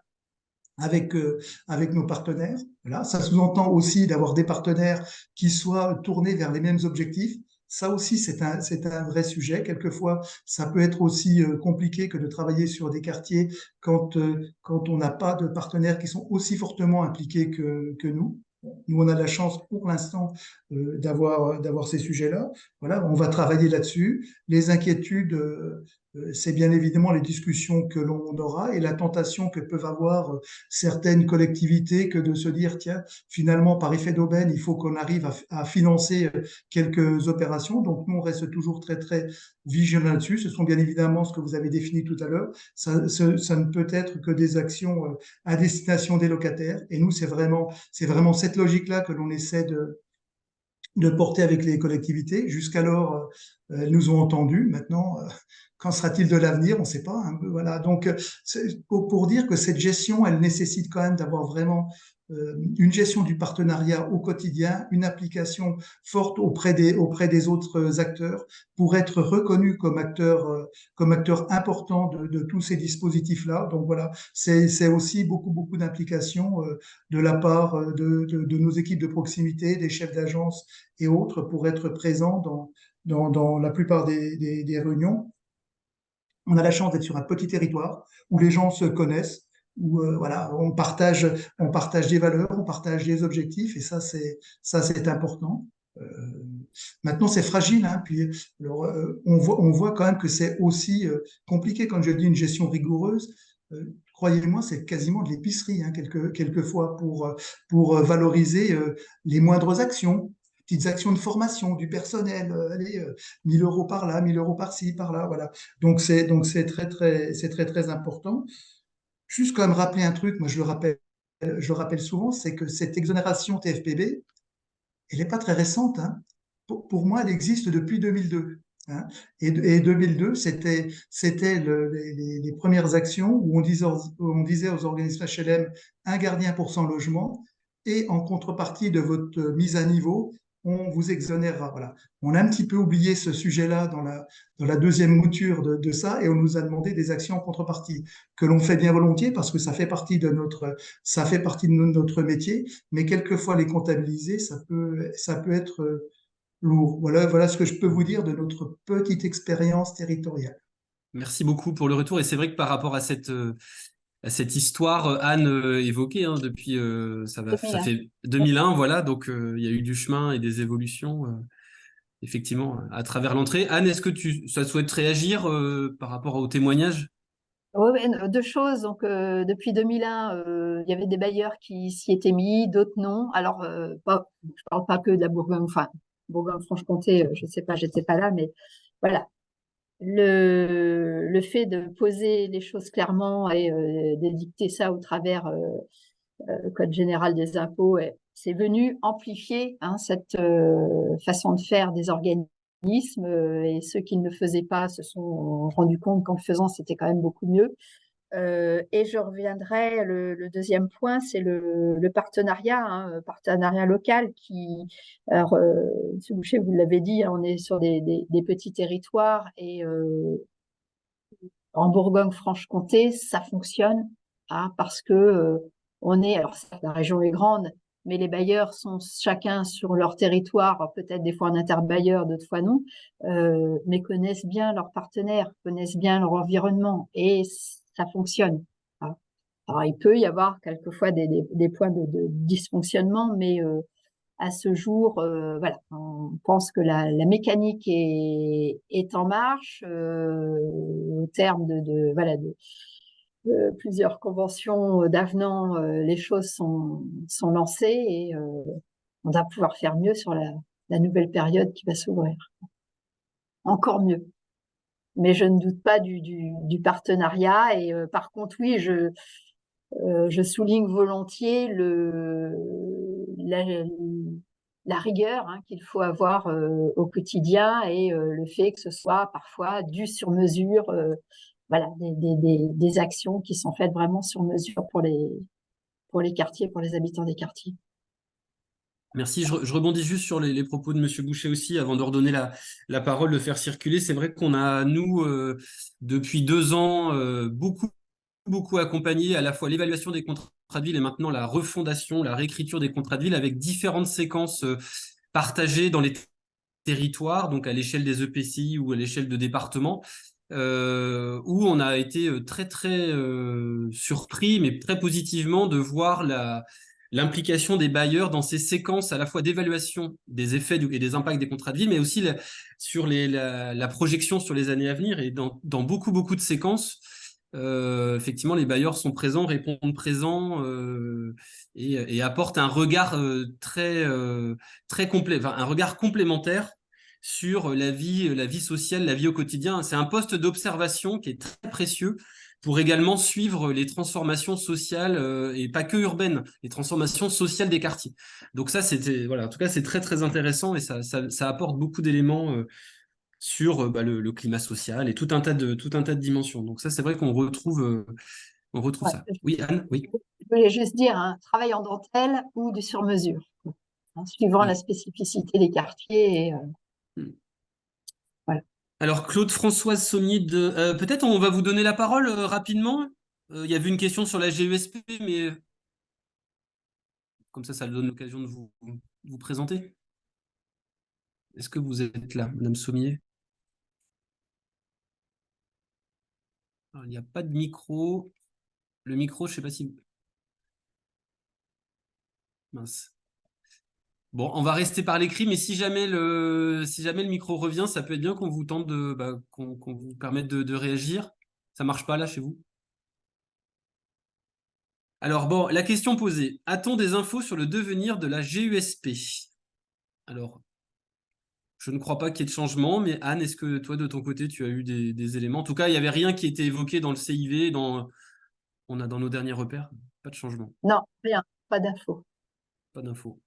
avec nos partenaires. Voilà. Ça sous-entend aussi d'avoir des partenaires qui soient tournés vers les mêmes objectifs. Ça aussi, c'est un vrai sujet. Quelquefois, ça peut être aussi compliqué que de travailler sur des quartiers quand on n'a pas de partenaires qui sont aussi fortement impliqués que nous. Nous, on a la chance pour l'instant d'avoir ces sujets-là. Voilà, on va travailler là-dessus. Les inquiétudes, c'est bien évidemment les discussions que l'on aura et la tentation que peuvent avoir certaines collectivités que de se dire, tiens, finalement, par effet d'aubaine, il faut qu'on arrive à financer quelques opérations. Donc, nous, on reste toujours très, très vigilants là-dessus. Ce sont bien évidemment ce que vous avez défini tout à l'heure. Ça ne peut être que des actions à destination des locataires. Et nous, c'est vraiment cette logique-là que l'on essaie de porter avec les collectivités. Jusqu'alors, elles nous ont entendus. Maintenant, qu'en sera-t-il de l'avenir? On ne sait pas. Hein. Voilà. Donc, pour dire que cette gestion, elle nécessite quand même d'avoir vraiment une gestion du partenariat au quotidien, une application forte auprès des autres acteurs pour être reconnu comme acteur important de tous ces dispositifs-là. Donc voilà, c'est aussi beaucoup, beaucoup d'implication de la part de nos équipes de proximité, des chefs d'agence et autres pour être présents dans la plupart des réunions. On a la chance d'être sur un petit territoire où les gens se connaissent, où voilà, on partage des valeurs, on partage des objectifs, et ça c'est important. Euh, Maintenant c'est fragile, hein, puis alors, on voit quand même que c'est aussi compliqué quand je dis une gestion rigoureuse. Croyez-moi, c'est quasiment de l'épicerie, hein, quelquefois pour valoriser les moindres actions, petites actions de formation du personnel, allez, 1000 euros par là, 1000 euros par-ci, par-là, voilà. Donc c'est très, très, c'est très, très important. Juste quand même rappeler un truc, moi je le rappelle souvent, c'est que cette exonération TFPB, elle n'est pas très récente. Hein. Pour moi, elle existe depuis 2002. Hein. Et 2002, c'était les premières actions où on disait aux organismes HLM un gardien pour 100 logements et en contrepartie de votre mise à niveau, on vous exonérera. Voilà. On a un petit peu oublié ce sujet-là dans la deuxième mouture de ça et on nous a demandé des actions en contrepartie que l'on fait bien volontiers parce que ça fait partie de notre métier, mais quelquefois les comptabiliser, ça peut être lourd. Voilà ce que je peux vous dire de notre petite expérience territoriale. Merci beaucoup pour le retour. Et c'est vrai que par rapport à cette histoire, Anne évoquée, hein, depuis ça 2001. fait 2001, voilà, donc il y a eu du chemin et des évolutions, effectivement, à travers l'entrée. Anne, est-ce que ça souhaite réagir par rapport au témoignage? Oui, deux choses. Donc, depuis 2001, il y avait des bailleurs qui s'y étaient mis, d'autres non. Alors, je parle pas que de la Bourgogne, enfin, Bourgogne-Franche-Comté, je sais pas, j'étais pas là, mais voilà. Le fait de poser les choses clairement et d'édicter ça au travers Code général des impôts, c'est venu amplifier cette façon de faire des organismes, et ceux qui ne le faisaient pas se sont rendus compte qu'en le faisant, c'était quand même beaucoup mieux. Et je reviendrai, le deuxième point, c'est le partenariat, partenariat local alors, M. Boucher, vous l'avez dit, on est sur des petits territoires, et en Bourgogne-Franche-Comté, ça fonctionne, parce que alors la région est grande, mais les bailleurs sont chacun sur leur territoire, peut-être des fois en interbailleur, d'autres fois non, mais connaissent bien leurs partenaires, connaissent bien leur environnement, et ça fonctionne. Alors, il peut y avoir quelquefois des points de dysfonctionnement, mais à ce jour, voilà, on pense que la mécanique est en marche, au terme de plusieurs conventions d'avenants, les choses sont lancées, et on va pouvoir faire mieux sur la nouvelle période qui va s'ouvrir. Encore mieux. Mais je ne doute pas du partenariat, et par contre, oui, je souligne volontiers la rigueur qu'il faut avoir au quotidien, et le fait que ce soit parfois du sur-mesure, voilà, des actions qui sont faites vraiment sur mesure pour les quartiers, pour les habitants des quartiers. Merci. Je rebondis juste sur les propos de Monsieur Boucher aussi, avant de redonner la parole, de faire circuler. C'est vrai qu'on a, nous, depuis 2 ans, beaucoup accompagné à la fois l'évaluation des contrats de ville et maintenant la refondation, la réécriture des contrats de ville, avec différentes séquences partagées dans les territoires, donc à l'échelle des EPCI ou à l'échelle de départements, où on a été très surpris, mais très positivement, de voir l'implication des bailleurs dans ces séquences à la fois d'évaluation des effets et des impacts des contrats de ville, mais aussi sur la projection sur les années à venir. Et dans beaucoup de séquences, effectivement, les bailleurs sont présents, répondent présents, et apportent un regard très complet, enfin, un regard complémentaire sur la vie sociale, la vie au quotidien. C'est un poste d'observation qui est très précieux pour également suivre les transformations sociales, et pas que urbaines, les transformations sociales des quartiers. Donc ça, voilà, en tout cas, c'est très intéressant, et ça apporte beaucoup d'éléments sur le climat social et tout un tas de dimensions. Donc ça, c'est vrai qu'on retrouve Ouais. ça. Oui, Anne, oui. Je voulais juste dire, travail en dentelle ou du sur-mesure, suivant la spécificité des quartiers. Et, voilà. Alors, Claude-Françoise Saunier, peut-être on va vous donner la parole rapidement. Il y avait une question sur la GESP, mais comme ça donne l'occasion de vous présenter. Est-ce que vous êtes là, Madame Sommier? Alors, il n'y a pas de micro. Le micro, je ne sais pas si... Mince. Bon, on va rester par l'écrit, mais si jamais le micro revient, ça peut être bien qu'on vous tente qu'on vous permette de réagir. Ça marche pas là chez vous? Alors bon, la question posée. A-t-on des infos sur le devenir de la GESP? Alors, je ne crois pas qu'il y ait de changement, mais Anne, est-ce que toi, de ton côté, tu as eu des éléments? En tout cas, il n'y avait rien qui était évoqué dans le CIV, on a dans nos derniers repères. Pas de changement, Non, rien, pas d'infos. pas d'infos.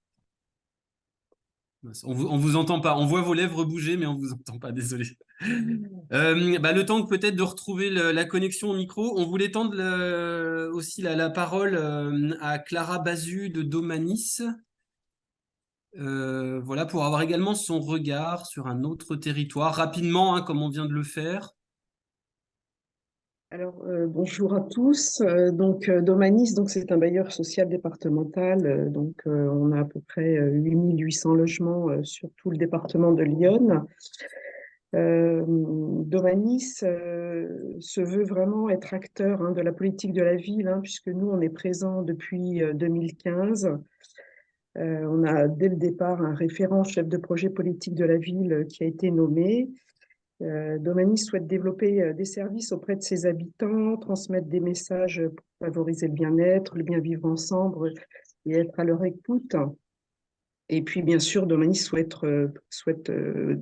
On vous entend pas. On voit vos lèvres bouger, mais on vous entend pas, désolé. Le temps peut-être de retrouver la connexion au micro, on voulait tendre aussi la parole à Clara Bazu de Domanis. Voilà, pour avoir également son regard sur un autre territoire, rapidement, comme on vient de le faire. Alors, bonjour à tous. Domanis, c'est un bailleur social départemental. On a à peu près 8800 logements sur tout le département de l'Yonne. Domanis se veut vraiment être acteur de la politique de la ville, puisque nous, on est présent depuis 2015. On a dès le départ un référent chef de projet politique de la ville qui a été nommé. Domanis souhaite développer des services auprès de ses habitants, transmettre des messages pour favoriser le bien-être, le bien vivre ensemble et être à leur écoute. Et puis, bien sûr, Domanis souhaite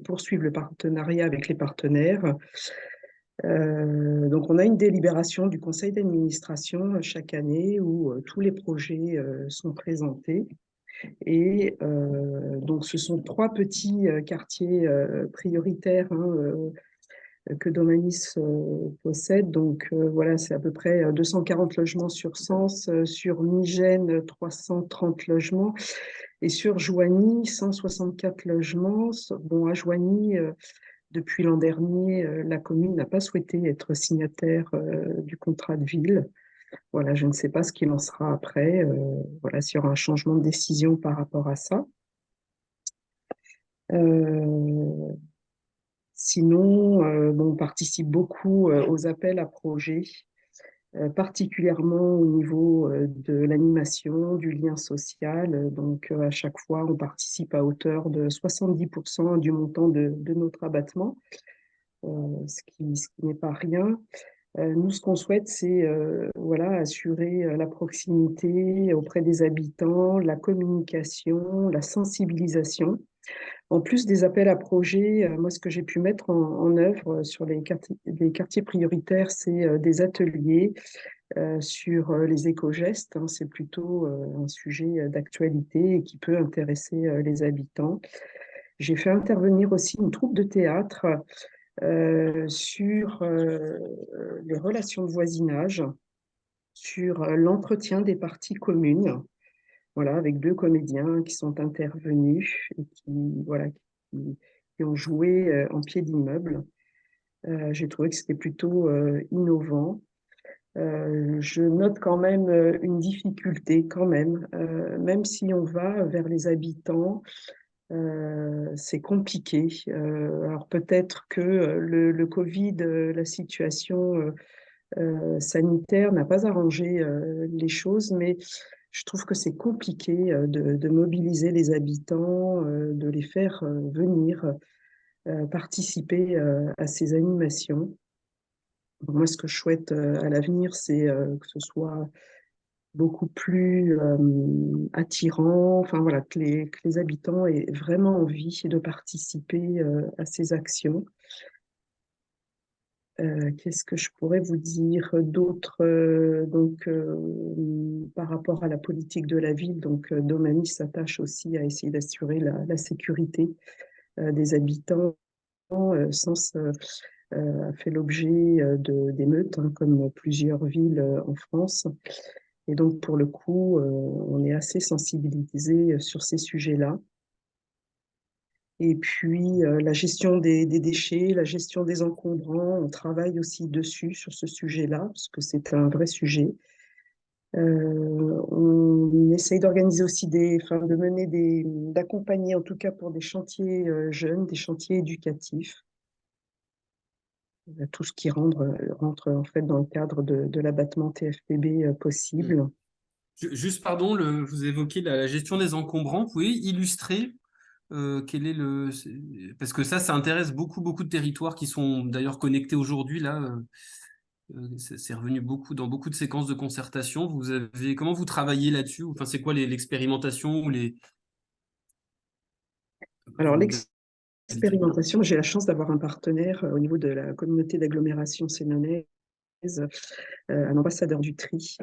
poursuivre le partenariat avec les partenaires. Donc, on a une délibération du conseil d'administration chaque année où tous les projets sont présentés. Et donc, ce sont 3 petits quartiers prioritaires que Domanis possède. Donc, voilà, c'est à peu près 240 logements sur Sens, sur Migène, 330 logements, et sur Joigny, 164 logements. Bon, à Joigny, depuis l'an dernier, la commune n'a pas souhaité être signataire du contrat de ville. Voilà, je ne sais pas ce qu'il en sera après. Voilà, s'il y aura un changement de décision par rapport à ça. Sinon, bon, on participe beaucoup aux appels à projets, particulièrement au niveau de l'animation, du lien social. Donc, à chaque fois, on participe à hauteur de 70% du montant de notre abattement, ce qui n'est pas rien. Nous, ce qu'on souhaite, c'est voilà, assurer la proximité auprès des habitants, la communication, la sensibilisation. En plus des appels à projets, moi, ce que j'ai pu mettre en œuvre sur les quartiers prioritaires, c'est des ateliers sur les éco-gestes. Hein. C'est plutôt un sujet d'actualité et qui peut intéresser les habitants. J'ai fait intervenir aussi une troupe de théâtre sur les relations de voisinage, sur l'entretien des parties communes, voilà, avec 2 comédiens qui sont intervenus et voilà, qui ont joué en pied d'immeuble. J'ai trouvé que c'était plutôt innovant. Je note quand même une difficulté, quand même si on va vers les habitants, c'est compliqué. Alors peut-être que le Covid, la situation sanitaire n'a pas arrangé les choses, mais je trouve que c'est compliqué de mobiliser les habitants, de les faire venir participer à ces animations. Moi, ce que je souhaite à l'avenir, c'est que ce soit beaucoup plus attirant, enfin voilà, que les habitants aient vraiment envie de participer à ces actions. Qu'est-ce que je pourrais vous dire d'autre par rapport à la politique de la ville, donc Domanis s'attache aussi à essayer d'assurer la sécurité des habitants. Sens a fait l'objet d'émeutes, hein, comme plusieurs villes en France. Et donc, pour le coup, on est assez sensibilisé sur ces sujets-là. Et puis, la gestion des déchets, la gestion des encombrants, on travaille aussi dessus, sur ce sujet-là, parce que c'est un vrai sujet. On essaye d'organiser aussi d'accompagner en tout cas pour des chantiers jeunes, des chantiers éducatifs. Tout ce qui rentre en fait dans le cadre de l'abattement TFPB possible. Juste, pardon, vous évoquez la gestion des encombrants. Vous pouvez illustrer quel est parce que ça intéresse beaucoup, beaucoup de territoires qui sont d'ailleurs connectés aujourd'hui. Là, c'est revenu dans beaucoup de séquences de concertation. Comment vous travaillez là-dessus? Enfin, c'est quoi l'expérimentation ou les... Alors, l'expérimentation, j'ai la chance d'avoir un partenaire au niveau de la communauté d'agglomération sénonaise, un ambassadeur du tri,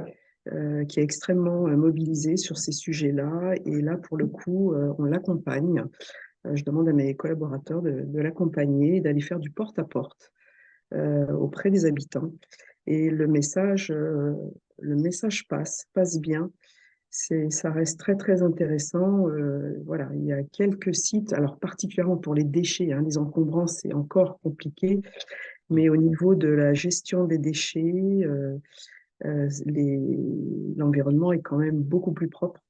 qui est extrêmement mobilisé sur ces sujets-là. Et là, pour le coup, on l'accompagne. Je demande à mes collaborateurs de l'accompagner, d'aller faire du porte-à-porte auprès des habitants. Et le message passe bien. Ça reste très, très intéressant. Voilà, il y a quelques sites, alors particulièrement pour les déchets, hein, les encombrants, c'est encore compliqué, mais au niveau de la gestion des déchets, l'environnement est quand même beaucoup plus propre.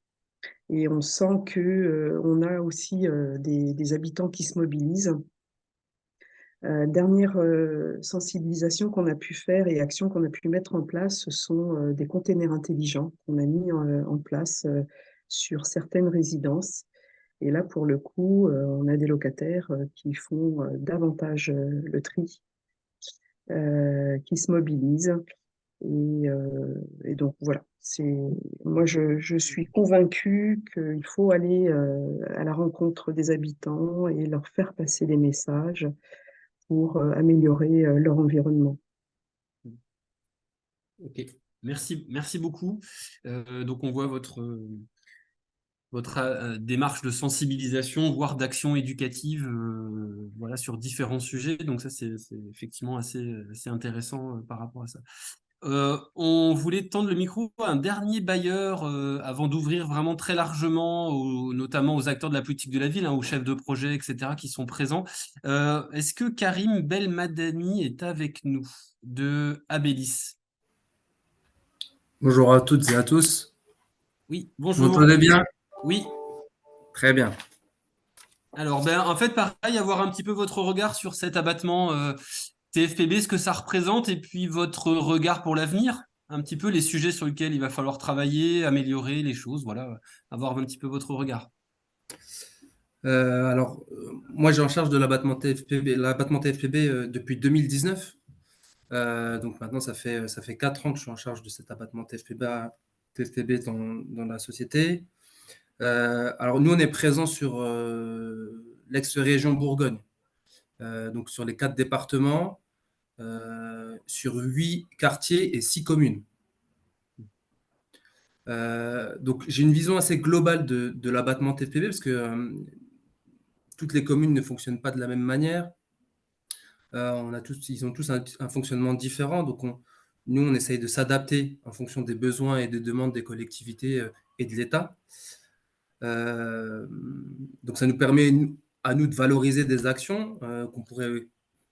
Et on sent que on a aussi des habitants qui se mobilisent. Dernière sensibilisation qu'on a pu faire et action qu'on a pu mettre en place, ce sont des containers intelligents qu'on a mis en place sur certaines résidences. Et là, pour le coup, on a des locataires qui font davantage le tri, qui se mobilisent. Et donc, voilà. Moi, je suis convaincue qu'il faut aller à la rencontre des habitants et leur faire passer des messages pour améliorer leur environnement. Ok, merci beaucoup. Donc on voit votre démarche de sensibilisation, voire d'action éducative, voilà, sur différents sujets. Donc ça, c'est effectivement assez intéressant par rapport à ça. On voulait tendre le micro à un dernier bailleur avant d'ouvrir vraiment très largement, notamment aux acteurs de la politique de la ville, hein, aux chefs de projet, etc., qui sont présents. Est-ce que Karim Belmadani est avec nous de Abélis? Bonjour à toutes et à tous. Oui, Vous bonjour. m'entendez bien? Oui. Très bien. Alors, ben, en fait, pareil, avoir un petit peu votre regard sur cet abattement TFPB, ce que ça représente, et puis votre regard pour l'avenir, un petit peu les sujets sur lesquels il va falloir travailler, améliorer les choses, voilà, avoir un petit peu votre regard. Moi, j'ai en charge de l'abattement TFPB depuis 2019. Donc maintenant, ça fait 4 ans que je suis en charge de cet abattement TFPB dans la société. Alors, nous, on est présent sur l'ex-région Bourgogne, donc sur les 4 départements, sur 8 quartiers et 6 communes. Donc, j'ai une vision assez globale de l'abattement TFPB parce que toutes les communes ne fonctionnent pas de la même manière. Ils ont tous un fonctionnement différent. Donc, nous, on essaye de s'adapter en fonction des besoins et des demandes des collectivités et de l'État. Donc, ça nous permet à nous de valoriser des actions qu'on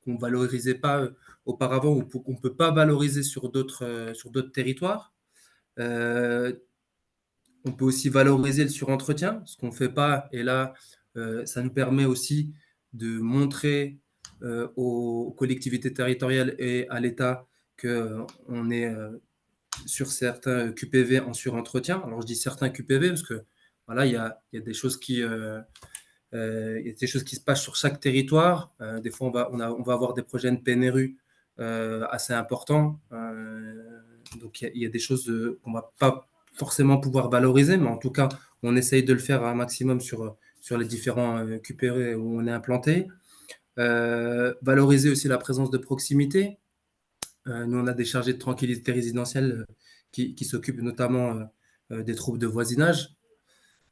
ne valorisait pas auparavant ou qu'on ne peut pas valoriser sur d'autres territoires. On peut aussi valoriser le surentretien, ce qu'on ne fait pas. Et là, ça nous permet aussi de montrer aux collectivités territoriales et à l'État qu'on est sur certains QPV en surentretien. Alors, je dis certains QPV parce que voilà, il y a des choses il y a des choses qui se passent sur chaque territoire. Des fois, on va avoir des projets de PNRU assez importants. Donc, il y a des choses qu'on ne va pas forcément pouvoir valoriser, mais en tout cas, on essaye de le faire un maximum sur les différents QPV où on est implanté. Valoriser aussi la présence de proximité. Nous, on a des chargés de tranquillité résidentielle qui s'occupent notamment des troubles de voisinage.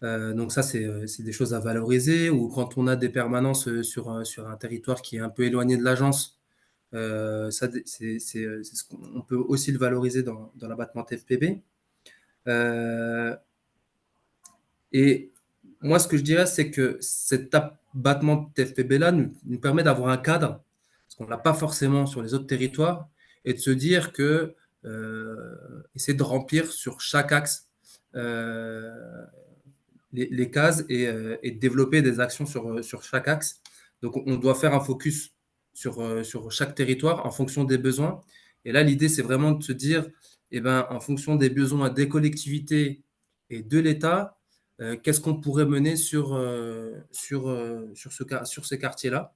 Donc ça, c'est des choses à valoriser. Ou quand on a des permanences sur un territoire qui est un peu éloigné de l'agence, on peut aussi le valoriser dans l'abattement TFPB. Et moi, ce que je dirais, c'est que cet abattement TFPB-là nous permet d'avoir un cadre, parce qu'on ne l'a pas forcément sur les autres territoires, et de se dire que essayer de remplir sur chaque axe les cases et de développer des actions sur chaque axe. Donc, on doit faire un focus sur chaque territoire en fonction des besoins. Et là, l'idée, c'est vraiment de se dire, eh ben, en fonction des besoins des collectivités et de l'État, qu'est-ce qu'on pourrait mener sur ces quartiers-là.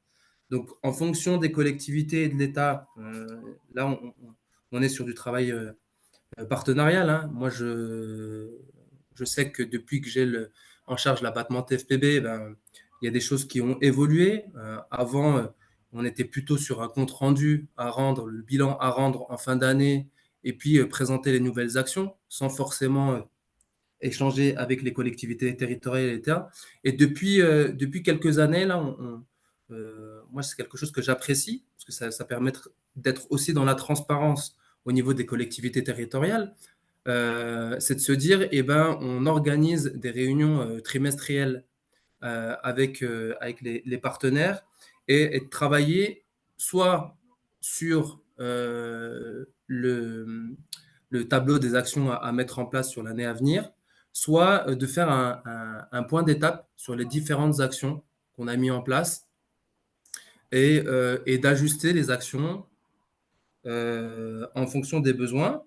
Donc, en fonction des collectivités et de l'État, là, on est sur du travail partenarial. Hein. Moi, je sais que depuis que j'ai en charge l'abattement TFPB, ben, il y a des choses qui ont évolué. Avant, on était plutôt sur un compte rendu à rendre, le bilan à rendre en fin d'année, et puis présenter les nouvelles actions sans forcément échanger avec les collectivités territoriales et l'État. Et depuis quelques années, là, moi, c'est quelque chose que j'apprécie, parce que ça permet d'être aussi dans la transparence au niveau des collectivités territoriales. C'est de se dire, eh ben, on organise des réunions trimestrielles avec les partenaires et de travailler soit sur le tableau des actions à mettre en place sur l'année à venir, soit de faire un point d'étape sur les différentes actions qu'on a mis en place et d'ajuster les actions en fonction des besoins,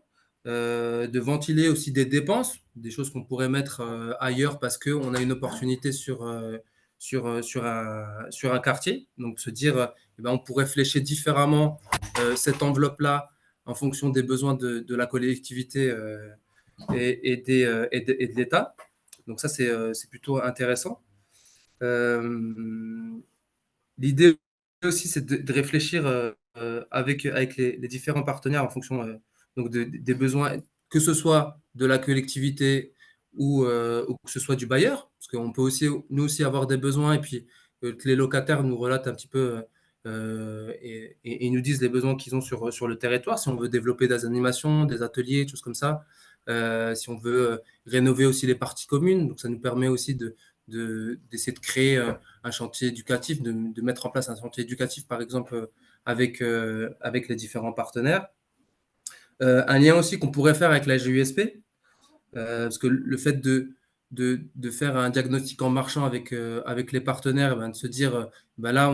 de ventiler aussi des dépenses, des choses qu'on pourrait mettre ailleurs parce qu'on a une opportunité sur un quartier. Donc, se dire, eh ben, on pourrait flécher différemment cette enveloppe-là en fonction des besoins de la collectivité et de l'État. Donc, ça, c'est plutôt intéressant. L'idée aussi, c'est de réfléchir avec les différents partenaires en fonction donc des besoins, que ce soit de la collectivité ou que ce soit du bailleur, parce qu'on peut aussi, nous aussi avoir des besoins et puis que les locataires nous relatent un petit peu et nous disent les besoins qu'ils ont sur le territoire, si on veut développer des animations, des ateliers, des choses comme ça, si on veut rénover aussi les parties communes, donc ça nous permet aussi d'essayer de créer un chantier éducatif, de mettre en place un chantier éducatif, par exemple, avec les différents partenaires. Un lien aussi qu'on pourrait faire avec la GUSP, parce que le fait de faire un diagnostic en marchant avec les partenaires, ben, de se dire, ben là,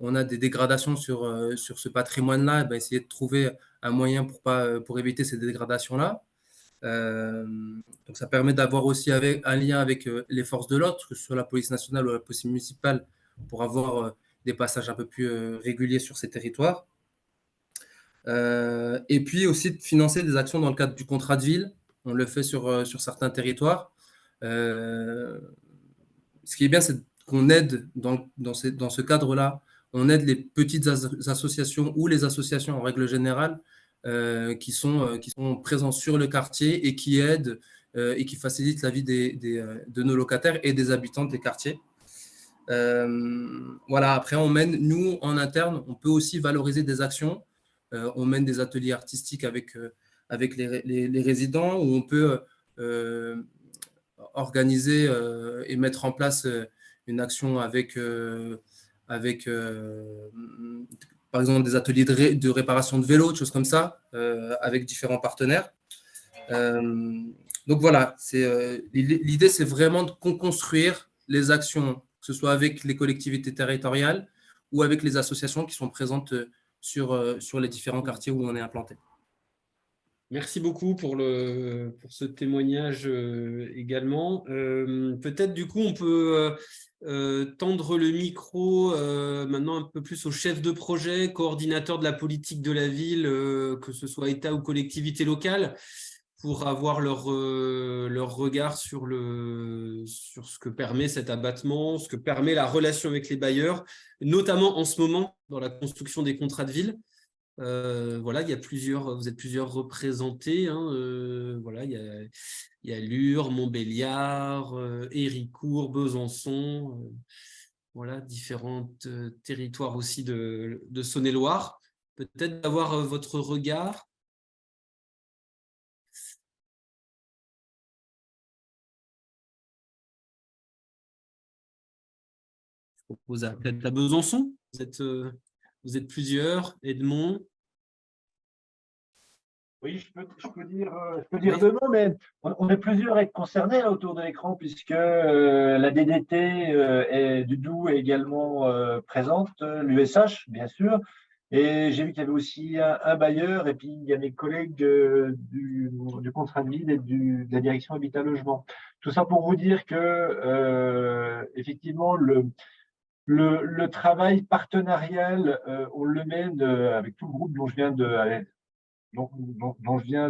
on a des dégradations sur ce patrimoine-là, ben, essayer de trouver un moyen pour éviter ces dégradations-là. Donc ça permet d'avoir aussi un lien avec les forces de l'ordre, que ce soit la police nationale ou la police municipale, pour avoir des passages un peu plus réguliers sur ces territoires. Et puis aussi de financer des actions dans le cadre du contrat de ville. On le fait sur certains territoires. Ce qui est bien, c'est qu'on aide dans ce cadre-là, on aide les petites associations ou les associations en règle générale qui sont présents sur le quartier et qui aident et qui facilitent la vie de nos locataires et des habitants des quartiers. Voilà, après, nous, en interne, on peut aussi valoriser des actions. On mène des ateliers artistiques avec les résidents où on peut organiser et mettre en place une action avec par exemple, des ateliers de réparation de vélos, des choses comme ça, avec différents partenaires. Donc voilà, l'idée, c'est vraiment de construire les actions, que ce soit avec les collectivités territoriales ou avec les associations qui sont présentes sur les différents quartiers où on est implanté. Merci beaucoup pour ce témoignage également. Peut-être du coup, on peut tendre le micro maintenant un peu plus au chef de projet, coordinateur de la politique de la ville, que ce soit État ou collectivité locale, pour avoir leur regard sur ce que permet cet abattement, ce que permet la relation avec les bailleurs, notamment en ce moment dans la construction des contrats de ville. Voilà, vous êtes plusieurs représentés. Hein, voilà, il y a Lure, Montbéliard, Héricourt, Besançon, voilà, différents territoires aussi de Saône-et-Loire. Peut-être d'avoir votre regard. Je propose peut-être à Besançon. Vous êtes plusieurs. Edmond. Oui, je peux dire deux mots, mais on est plusieurs à être concernés là, autour de l'écran, puisque la DDT du Doubs est également présente, l'USH, bien sûr. Et j'ai vu qu'il y avait aussi un bailleur, et puis il y a mes collègues du contrat de ville et de la direction Habitat Logement. Tout ça pour vous dire que, effectivement, le travail partenarial, on le mène avec tout le groupe dont je viens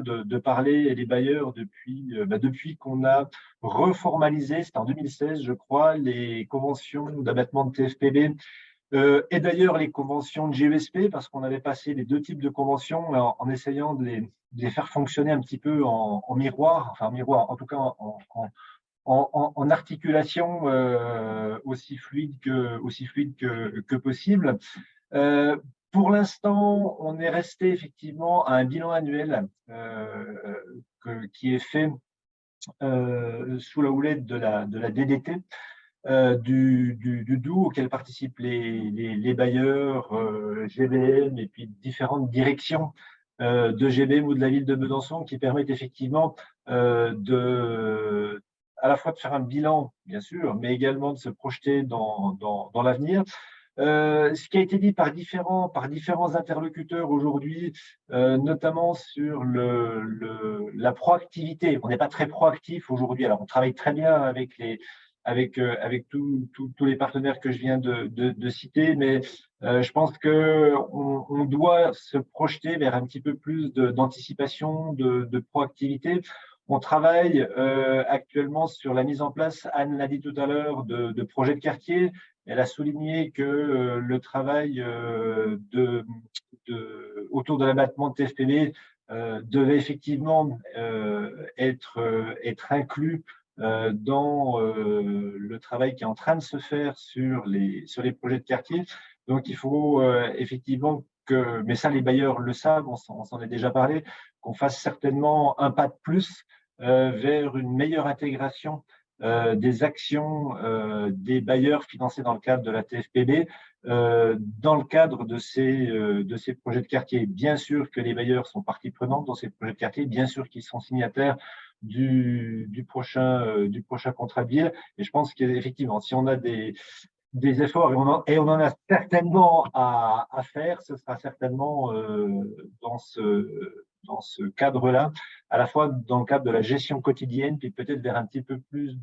de parler et les bailleurs depuis qu'on a reformalisé, c'était en 2016 je crois, les conventions d'abattement de TFPB et d'ailleurs les conventions de GESP, parce qu'on avait passé les deux types de conventions en essayant de les faire fonctionner un petit peu en miroir, enfin en miroir, en tout cas en articulation aussi fluide que possible. Pour l'instant, on est resté effectivement à un bilan annuel qui est fait sous la houlette de la DDT du Doubs, auquel participent les bailleurs, GBM et puis différentes directions de GBM ou de la ville de Besançon qui permettent effectivement à la fois de faire un bilan, bien sûr, mais également de se projeter dans l'avenir. Ce qui a été dit par différents interlocuteurs aujourd'hui, notamment sur la proactivité. On n'est pas très proactif aujourd'hui. Alors, on travaille très bien avec tous les partenaires que je viens de citer, mais je pense qu'on doit se projeter vers un petit peu plus d'anticipation, de proactivité. On travaille actuellement sur la mise en place, Anne l'a dit tout à l'heure, de projets de quartier. Elle a souligné que le travail autour de l'abattement de TFPB devait effectivement être inclus dans le travail qui est en train de se faire sur les projets de quartier. Donc, il faut effectivement mais ça, les bailleurs le savent, on s'en est déjà parlé, qu'on fasse certainement un pas de plus vers une meilleure intégration des actions des bailleurs financés dans le cadre de la TFPB, dans le cadre de ces projets de quartier. Bien sûr que les bailleurs sont partie prenante dans ces projets de quartier, bien sûr qu'ils sont signataires du prochain contrat de ville. Et je pense qu'effectivement, si on a des efforts et on en a certainement à faire, ce sera certainement dans ce cadre-là, à la fois dans le cadre de la gestion quotidienne, puis peut-être vers un petit peu plus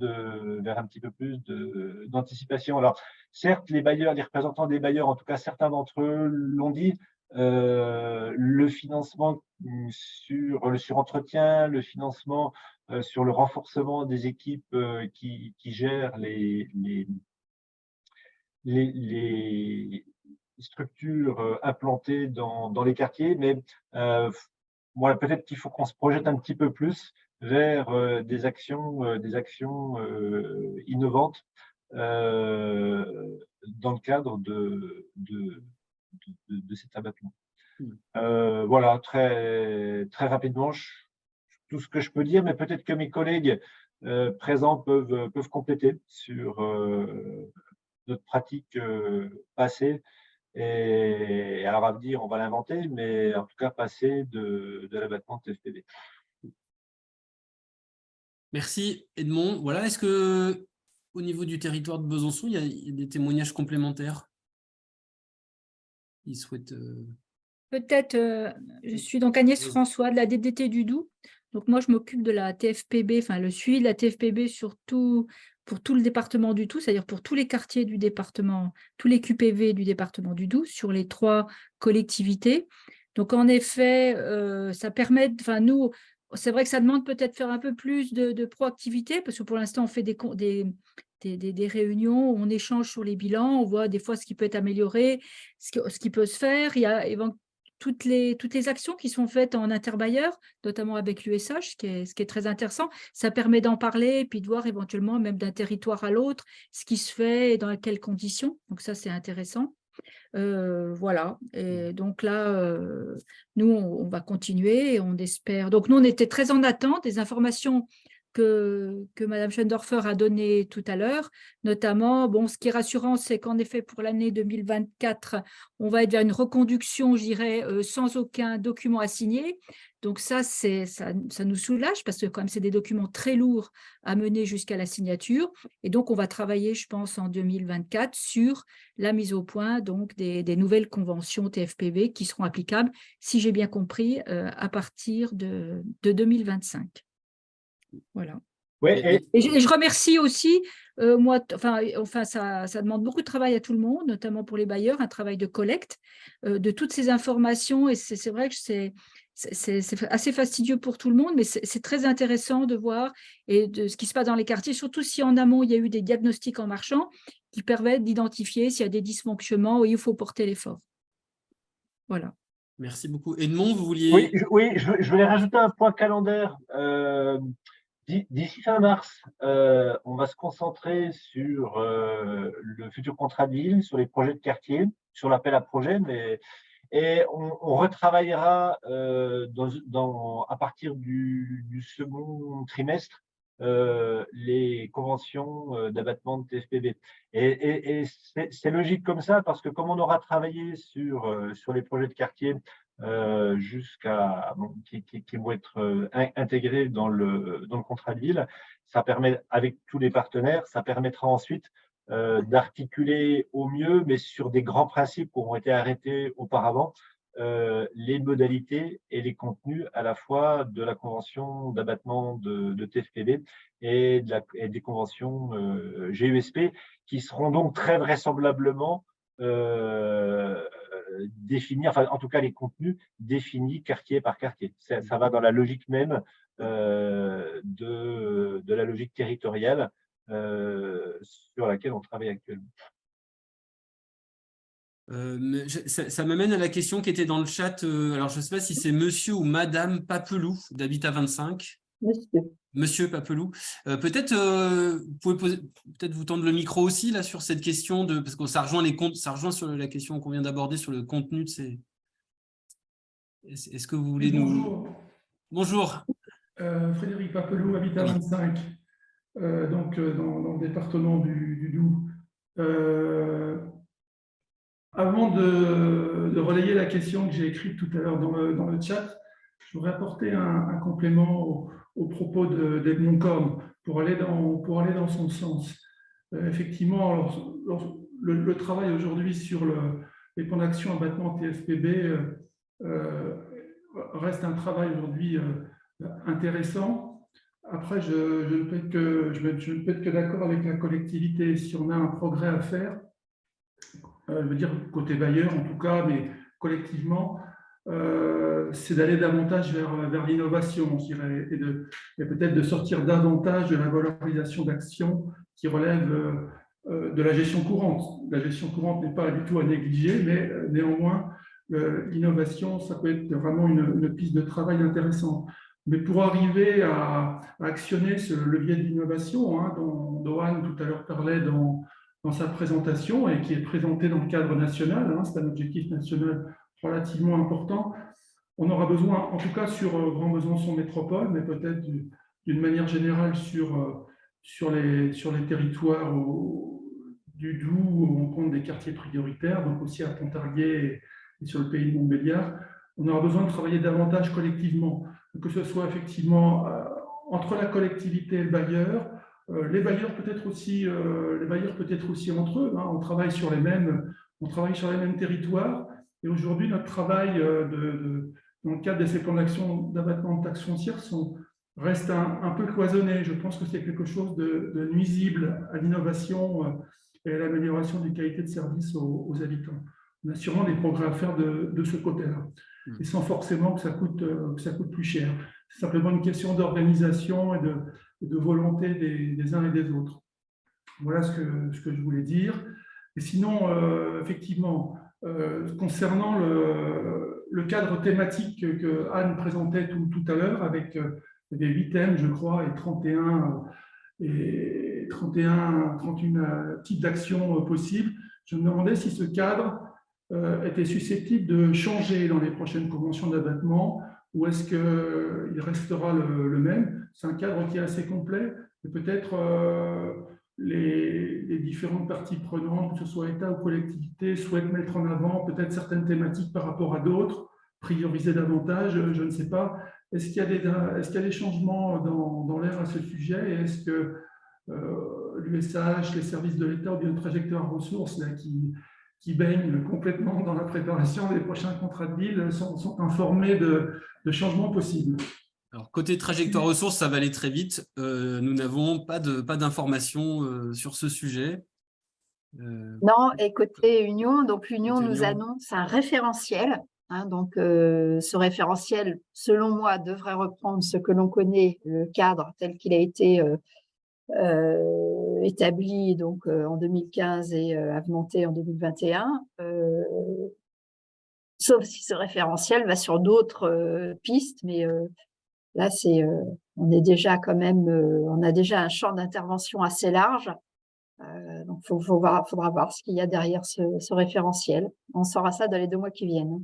d'anticipation. Alors, certes, les bailleurs, les représentants des bailleurs, en tout cas certains d'entre eux l'ont dit, le financement sur le surentretien, le financement sur le renforcement des équipes qui gèrent les structures implantées dans les quartiers, mais voilà, peut-être qu'il faut qu'on se projette un petit peu plus vers des actions innovantes dans le cadre de cet abattement. Voilà, très, très rapidement, tout ce que je peux dire, mais peut-être que mes collègues présents peuvent compléter sur notre pratique passée. Et alors, à venir, on va l'inventer, mais en tout cas, passer de l'abattement de TFPB. Merci Edmond. Voilà, est-ce que au niveau du territoire de Besançon, il y a des témoignages complémentaires? Ils souhaitent. Peut-être, je suis donc Agnès François de la DDT du Doubs. Donc moi, je m'occupe de la TFPB, enfin le suivi de la TFPB pour tout le département du Doubs, c'est-à-dire pour tous les quartiers du département, tous les QPV du département du Doubs, sur les 3 collectivités. Donc en effet, ça permet, enfin nous, c'est vrai que ça demande peut-être faire un peu plus de proactivité, parce que pour l'instant, on fait des réunions, on échange sur les bilans, on voit des fois ce qui peut être amélioré, ce qui peut se faire. Il y a toutes les actions qui sont faites en interbailleur, notamment avec l'USH, ce qui est très intéressant. Ça permet d'en parler et puis de voir éventuellement, même d'un territoire à l'autre, ce qui se fait et dans quelles conditions. Donc ça, c'est intéressant. Voilà. Et donc là, nous, on va continuer et on espère. Donc nous, on était très en attente des informations que Mme Schoendorfer a donné tout à l'heure, notamment, bon, ce qui est rassurant, c'est qu'en effet, pour l'année 2024, on va être vers une reconduction, je dirais, sans aucun document à signer. Donc ça nous soulage parce que quand même, c'est des documents très lourds à mener jusqu'à la signature. Et donc, on va travailler, je pense, en 2024 sur la mise au point donc, des nouvelles conventions TFPB qui seront applicables, si j'ai bien compris, à partir de 2025. Voilà. Ouais, et je remercie aussi, moi, enfin ça demande beaucoup de travail à tout le monde, notamment pour les bailleurs, un travail de collecte de toutes ces informations. Et c'est vrai que c'est assez fastidieux pour tout le monde, mais c'est très intéressant de voir et de ce qui se passe dans les quartiers, surtout si en amont, il y a eu des diagnostics en marchant qui permettent d'identifier s'il y a des dysfonctionnements où il faut porter l'effort. Voilà. Merci beaucoup. Edmond, vous vouliez… Oui, je voulais rajouter un point calendaire. D'ici fin mars, on va se concentrer sur le futur contrat de ville, sur les projets de quartier, sur l'appel à projet, et on retravaillera à partir du second trimestre les conventions d'abattement de TFPB. Et c'est logique comme ça, parce que comme on aura travaillé sur les projets de quartier qui vont être intégrés dans le contrat de ville, ça permet, avec tous les partenaires, ça permettra ensuite d'articuler au mieux, mais sur des grands principes qui ont été arrêtés auparavant, les modalités et les contenus à la fois de la convention d'abattement de TFPB et des conventions GESP, qui seront donc très vraisemblablement définis, enfin en tout cas les contenus définis quartier par quartier. Ça va dans la logique même de la logique territoriale sur laquelle on travaille actuellement. Ça m'amène à la question qui était dans le chat. Alors, je ne sais pas si c'est monsieur ou madame Papelou d'Habitat 25. Monsieur. Monsieur Papelou. Peut-être vous pouvez peut-être vous tendre le micro aussi là, sur cette question, parce que ça rejoint sur la question qu'on vient d'aborder sur le contenu de ces... Est-ce que vous voulez Bonjour. Bonjour. Frédéric Papelou, Habitat 25, donc dans le département du Doubs. Avant de relayer la question que j'ai écrite tout à l'heure dans le chat, je voudrais apporter un complément au propos d'Edmond Corne pour aller dans son sens. Effectivement, le travail aujourd'hui sur les plans d'action abattement TFPB reste un travail aujourd'hui intéressant. Après, je ne peux être que d'accord avec la collectivité. Si on a un progrès à faire, je veux dire côté bailleur en tout cas, mais collectivement, c'est d'aller davantage vers l'innovation, je dirais, et peut-être de sortir davantage de la valorisation d'actions qui relèvent de la gestion courante. La gestion courante n'est pas du tout à négliger, mais néanmoins, l'innovation, ça peut être vraiment une piste de travail intéressante. Mais pour arriver à actionner ce levier d'innovation, dont Anne tout à l'heure parlait dans sa présentation et qui est présenté dans le cadre national, c'est un objectif national relativement important, on aura besoin, en tout cas sur Grand Besançon Métropole, mais peut-être d'une manière générale sur les territoires du Doubs où on compte des quartiers prioritaires, donc aussi à Pontarlier et sur le pays de Montbéliard, on aura besoin de travailler davantage collectivement, que ce soit effectivement entre la collectivité et le bailleur, les bailleurs peut-être aussi entre eux. On travaille sur les mêmes territoires. Et aujourd'hui, notre travail dans le cadre de ces plans d'action d'abattement de taxes foncières reste un peu cloisonné. Je pense que c'est quelque chose de nuisible à l'innovation et à l'amélioration des qualités de service aux habitants. On a sûrement des progrès à faire de ce côté-là, et sans forcément que ça coûte plus cher. C'est simplement une question d'organisation et de volonté des uns et des autres. Voilà ce que je voulais dire. Et sinon, effectivement, concernant le cadre thématique que Anne présentait tout à l'heure, avec des 8 thèmes, je crois, et 31 types d'actions possibles, je me demandais si ce cadre était susceptible de changer dans les prochaines conventions d'abattement, ou est-ce qu'il restera le même? C'est un cadre qui est assez complet, et peut-être les différentes parties prenantes, que ce soit État ou collectivité, souhaitent mettre en avant peut-être certaines thématiques par rapport à d'autres, prioriser davantage, je ne sais pas. Est-ce qu'il y a des changements dans l'air à ce sujet? Et est-ce que l'USH, les services de l'État ou bien une trajectoire ressources là, qui baignent complètement dans la préparation des prochains contrats de ville sont informés de changements possibles? Alors, côté trajectoire ressources, ça va aller très vite. Nous n'avons pas d'informations sur ce sujet. Non, et côté Union, donc l'Union nous annonce un référentiel. Donc, ce référentiel, selon moi, devrait reprendre ce que l'on connaît, le cadre tel qu'il a été établi donc, en 2015 et augmenté en 2021. Sauf si ce référentiel va sur d'autres pistes, mais là, on est déjà quand même, on a déjà un champ d'intervention assez large. Donc, faudra voir ce qu'il y a derrière ce référentiel. On saura ça dans les 2 mois qui viennent.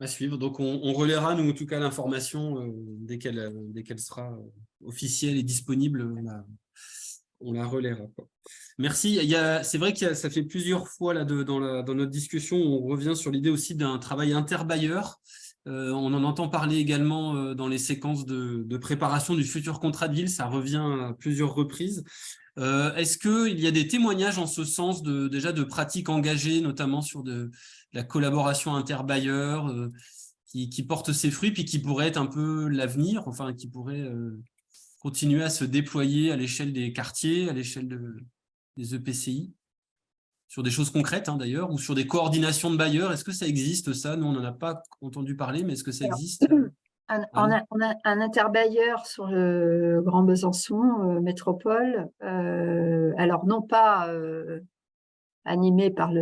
À suivre. Donc, on relaiera, nous, en tout cas, l'information dès qu'elle sera officielle et disponible. On la relaiera. Merci. C'est vrai que ça fait plusieurs fois là, dans notre discussion, on revient sur l'idée aussi d'un travail interbailleur. On en entend parler également dans les séquences de préparation du futur contrat de ville. Ça revient à plusieurs reprises. Est-ce qu'il y a des témoignages en ce sens déjà de pratiques engagées, notamment sur de la collaboration interbailleur qui porte ses fruits, puis qui pourrait être un peu l'avenir, enfin qui pourrait continuer à se déployer à l'échelle des quartiers, à l'échelle des EPCI, sur des choses concrètes d'ailleurs, ou sur des coordinations de bailleurs? Est-ce que ça existe ça? Nous, on n'en a pas entendu parler, mais est-ce que ça existe? On a un interbailleur sur le Grand Besançon, métropole, alors non pas animé par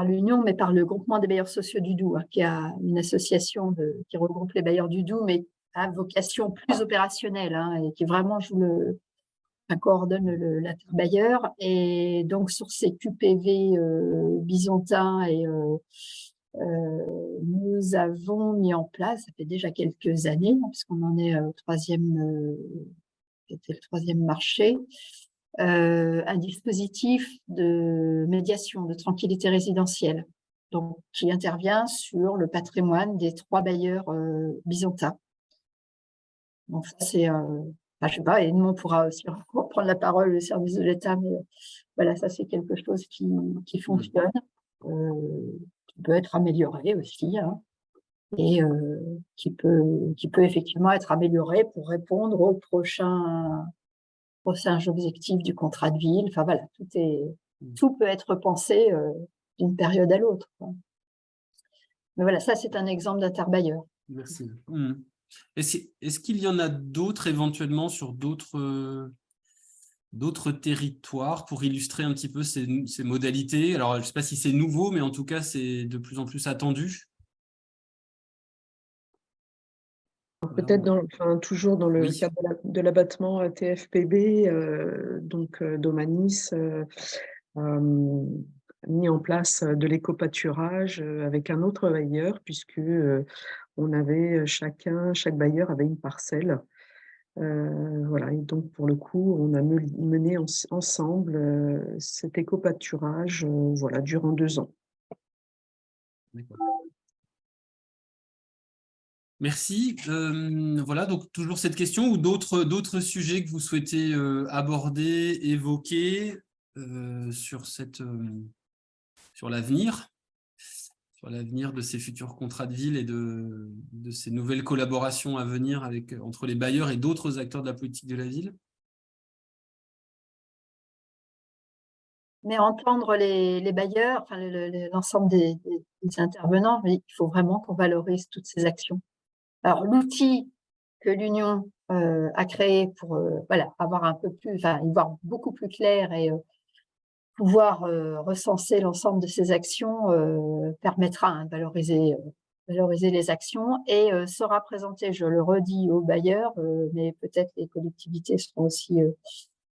l'Union, mais par le groupement des bailleurs sociaux du Doubs, qui a une association qui regroupe les bailleurs du Doubs, mais à vocation plus opérationnelle, et qui vraiment coordonne l'interbailleur. Et donc, sur ces QPV bisontins, nous avons mis en place, ça fait déjà quelques années, puisqu'on en est au c'était le troisième marché, un dispositif de médiation, de tranquillité résidentielle, donc qui intervient sur le patrimoine des 3 bailleurs byzantins. Donc ça, c'est, je sais pas, Edmond pourra aussi reprendre la parole, le service de l'État, mais voilà, ça c'est quelque chose qui fonctionne, qui peut être amélioré aussi, et qui peut effectivement être amélioré pour répondre aux prochains objectifs du contrat de ville. Enfin voilà, tout peut être pensé d'une période à l'autre. Mais voilà, ça c'est un exemple d'interbailleur. Merci. Est-ce qu'il y en a d'autres éventuellement sur d'autres territoires pour illustrer un petit peu ces modalités? Alors, je ne sais pas si c'est nouveau, mais en tout cas, c'est de plus en plus attendu. Peut-être toujours dans le cadre de l'abattement TFPB, donc Domanis a mis en place de l'éco-pâturage avec un autre bailleur, puisque on avait chaque bailleur avait une parcelle. Voilà, et donc pour le coup, on a mené ensemble cet éco-pâturage voilà, durant 2 ans. Merci. Voilà, donc toujours cette question ou d'autres sujets que vous souhaitez aborder, évoquer sur l'avenir de ces futurs contrats de ville et de ces nouvelles collaborations à venir entre les bailleurs et d'autres acteurs de la politique de la ville? Mais entendre les bailleurs, l'ensemble des intervenants, il faut vraiment qu'on valorise toutes ces actions. Alors, l'outil que l'Union a créé pour avoir un peu plus, y voir beaucoup plus clair et pouvoir recenser l'ensemble de ces actions permettra de valoriser les actions et sera présenté, je le redis, aux bailleurs, mais peut-être les collectivités seront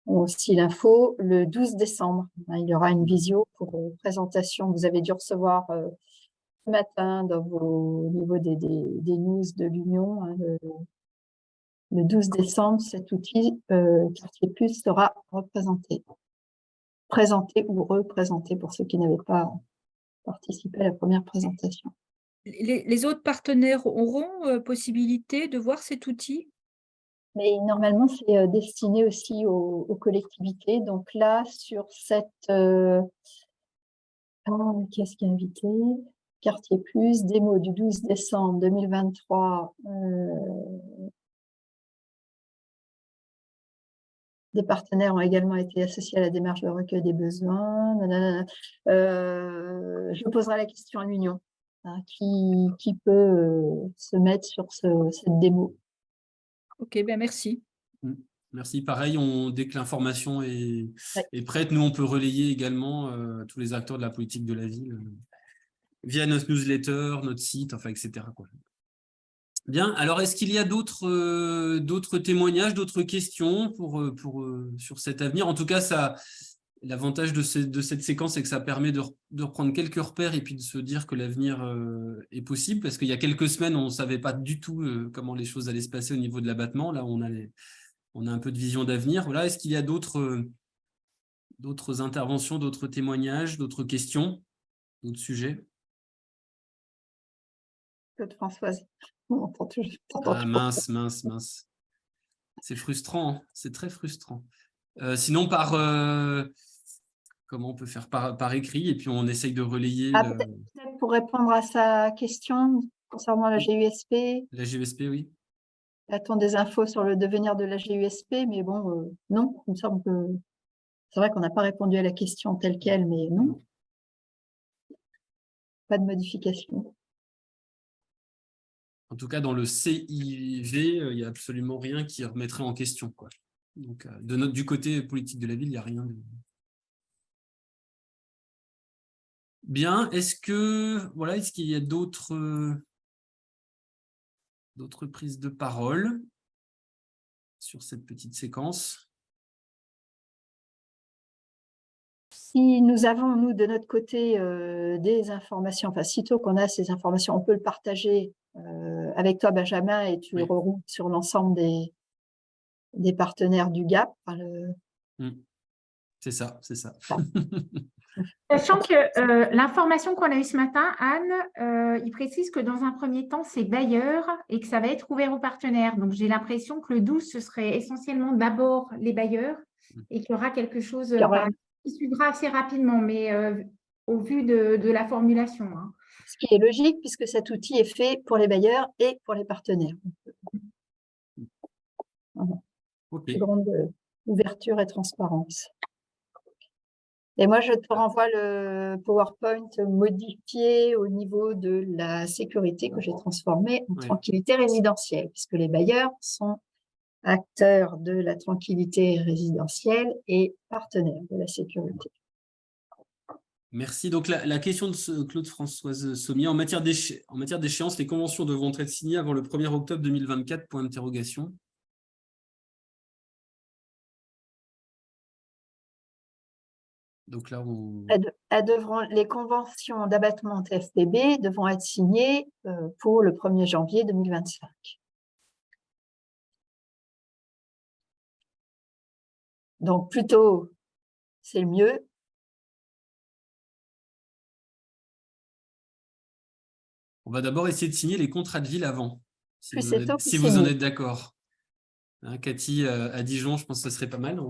ont aussi l'info, le 12 décembre. Il y aura une visio pour présentation. Vous avez dû recevoir ce matin au niveau des news de l'Union, le 12 décembre, cet outil Quartier Plus sera présenté ou représenté pour ceux qui n'avaient pas participé à la première présentation. Les autres partenaires auront possibilité de voir cet outil? Mais normalement, c'est destiné aussi aux collectivités. Donc là, sur cette... qui est-ce qui est invité? Quartier Plus, démo du 12 décembre 2023. Des partenaires ont également été associés à la démarche de recueil des besoins. Je poserai la question à l'Union. Qui peut se mettre sur cette démo? Ok, ben merci. Merci. Pareil, dès que l'information est prête, nous, on peut relayer également tous les acteurs de la politique de la ville via notre newsletter, notre site, etc. Bien. Alors, est-ce qu'il y a d'autres témoignages, d'autres questions sur cet avenir? En tout cas, l'avantage de cette séquence, c'est que ça permet de reprendre quelques repères et puis de se dire que l'avenir est possible, parce qu'il y a quelques semaines, on ne savait pas du tout comment les choses allaient se passer au niveau de l'abattement. Là, on a un peu de vision d'avenir. Voilà. Est-ce qu'il y a d'autres interventions, d'autres témoignages, d'autres questions, d'autres sujets? Françoise. Mince. C'est frustrant, hein, c'est très frustrant. Sinon, comment on peut faire par écrit, et puis on essaye de relayer. Peut-être pour répondre à sa question concernant la GUSP. La GUSP, oui. Attend des infos sur le devenir de la GUSP, mais bon, non, il me semble que c'est vrai qu'on n'a pas répondu à la question telle quelle, mais non. Pas de modification. En tout cas, dans le CIV, il n'y a absolument rien qui remettrait en question, quoi. Donc, du côté politique de la ville, il n'y a rien de... Bien, est-ce qu'il y a d'autres prises de parole sur cette petite séquence? Si nous avons, nous, de notre côté, des informations, enfin, sitôt qu'on a ces informations, on peut le partager avec toi, Benjamin, et tu reroutes sur l'ensemble des partenaires du GAP. C'est ça. Sachant que l'information qu'on a eue ce matin, Anne, il précise que dans un premier temps, c'est bailleurs et que ça va être ouvert aux partenaires. Donc, j'ai l'impression que le 12, ce serait essentiellement d'abord les bailleurs et qu'il y aura quelque chose qui suivra assez rapidement, mais au vu de la formulation. Hein. Ce qui est logique, puisque cet outil est fait pour les bailleurs et pour les partenaires. Plus grande ouverture et transparence. Et moi, je te renvoie le PowerPoint modifié au niveau de la sécurité que j'ai transformé en tranquillité résidentielle, puisque les bailleurs sont acteurs de la tranquillité résidentielle et partenaires de la sécurité. Merci. Donc, la question de Claude-Françoise Sommier, en matière d'échéance, les conventions devront être signées avant le 1er octobre 2024, point d'interrogation. Donc là, les conventions d'abattement TFPB devront être signées pour le 1er janvier 2025. Donc, plus tôt, c'est le mieux. On va d'abord essayer de signer les contrats de ville avant, si si vous en êtes d'accord. Hein, Cathy, à Dijon, je pense que ce serait pas mal.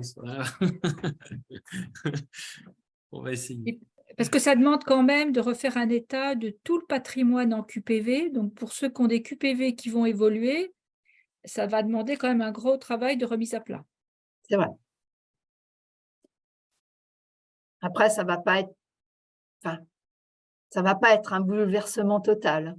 On va essayer. Parce que ça demande quand même de refaire un état de tout le patrimoine en QPV. Donc, pour ceux qui ont des QPV qui vont évoluer, ça va demander quand même un gros travail de remise à plat. C'est vrai. Après, ça va pas être un bouleversement total.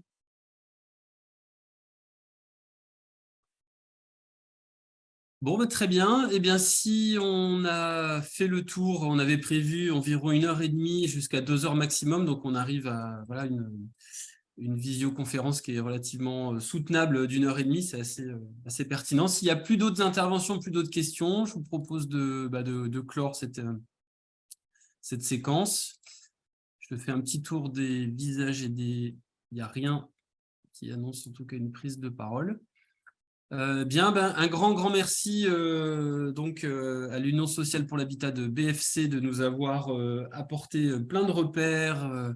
Bon, très bien. Eh bien, si on a fait le tour, on avait prévu environ 1h30 jusqu'à 2h maximum, donc on arrive à une visioconférence qui est relativement soutenable d'1h30, c'est assez pertinent. S'il n'y a plus d'autres interventions, plus d'autres questions, je vous propose de clore cette séquence. Je fais un petit tour des visages et il n'y a rien qui annonce en tout cas une prise de parole. Bien, un grand merci à l'Union sociale pour l'habitat de BFC de nous avoir apporté plein de repères,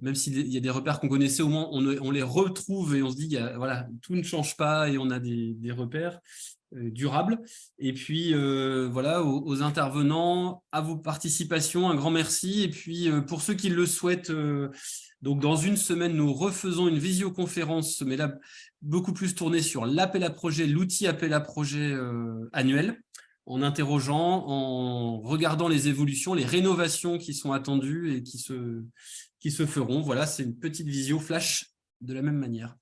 même s'il y a des repères qu'on connaissait, au moins on les retrouve et on se dit tout ne change pas et on a des repères durables. Et puis aux intervenants, à vos participations, un grand merci. Et puis pour ceux qui le souhaitent, donc dans une semaine, nous refaisons une visioconférence, mais là beaucoup plus tournée sur l'appel à projet, l'outil appel à projet annuel, en interrogeant, en regardant les évolutions, les rénovations qui sont attendues et qui se feront. Voilà, c'est une petite visio flash de la même manière.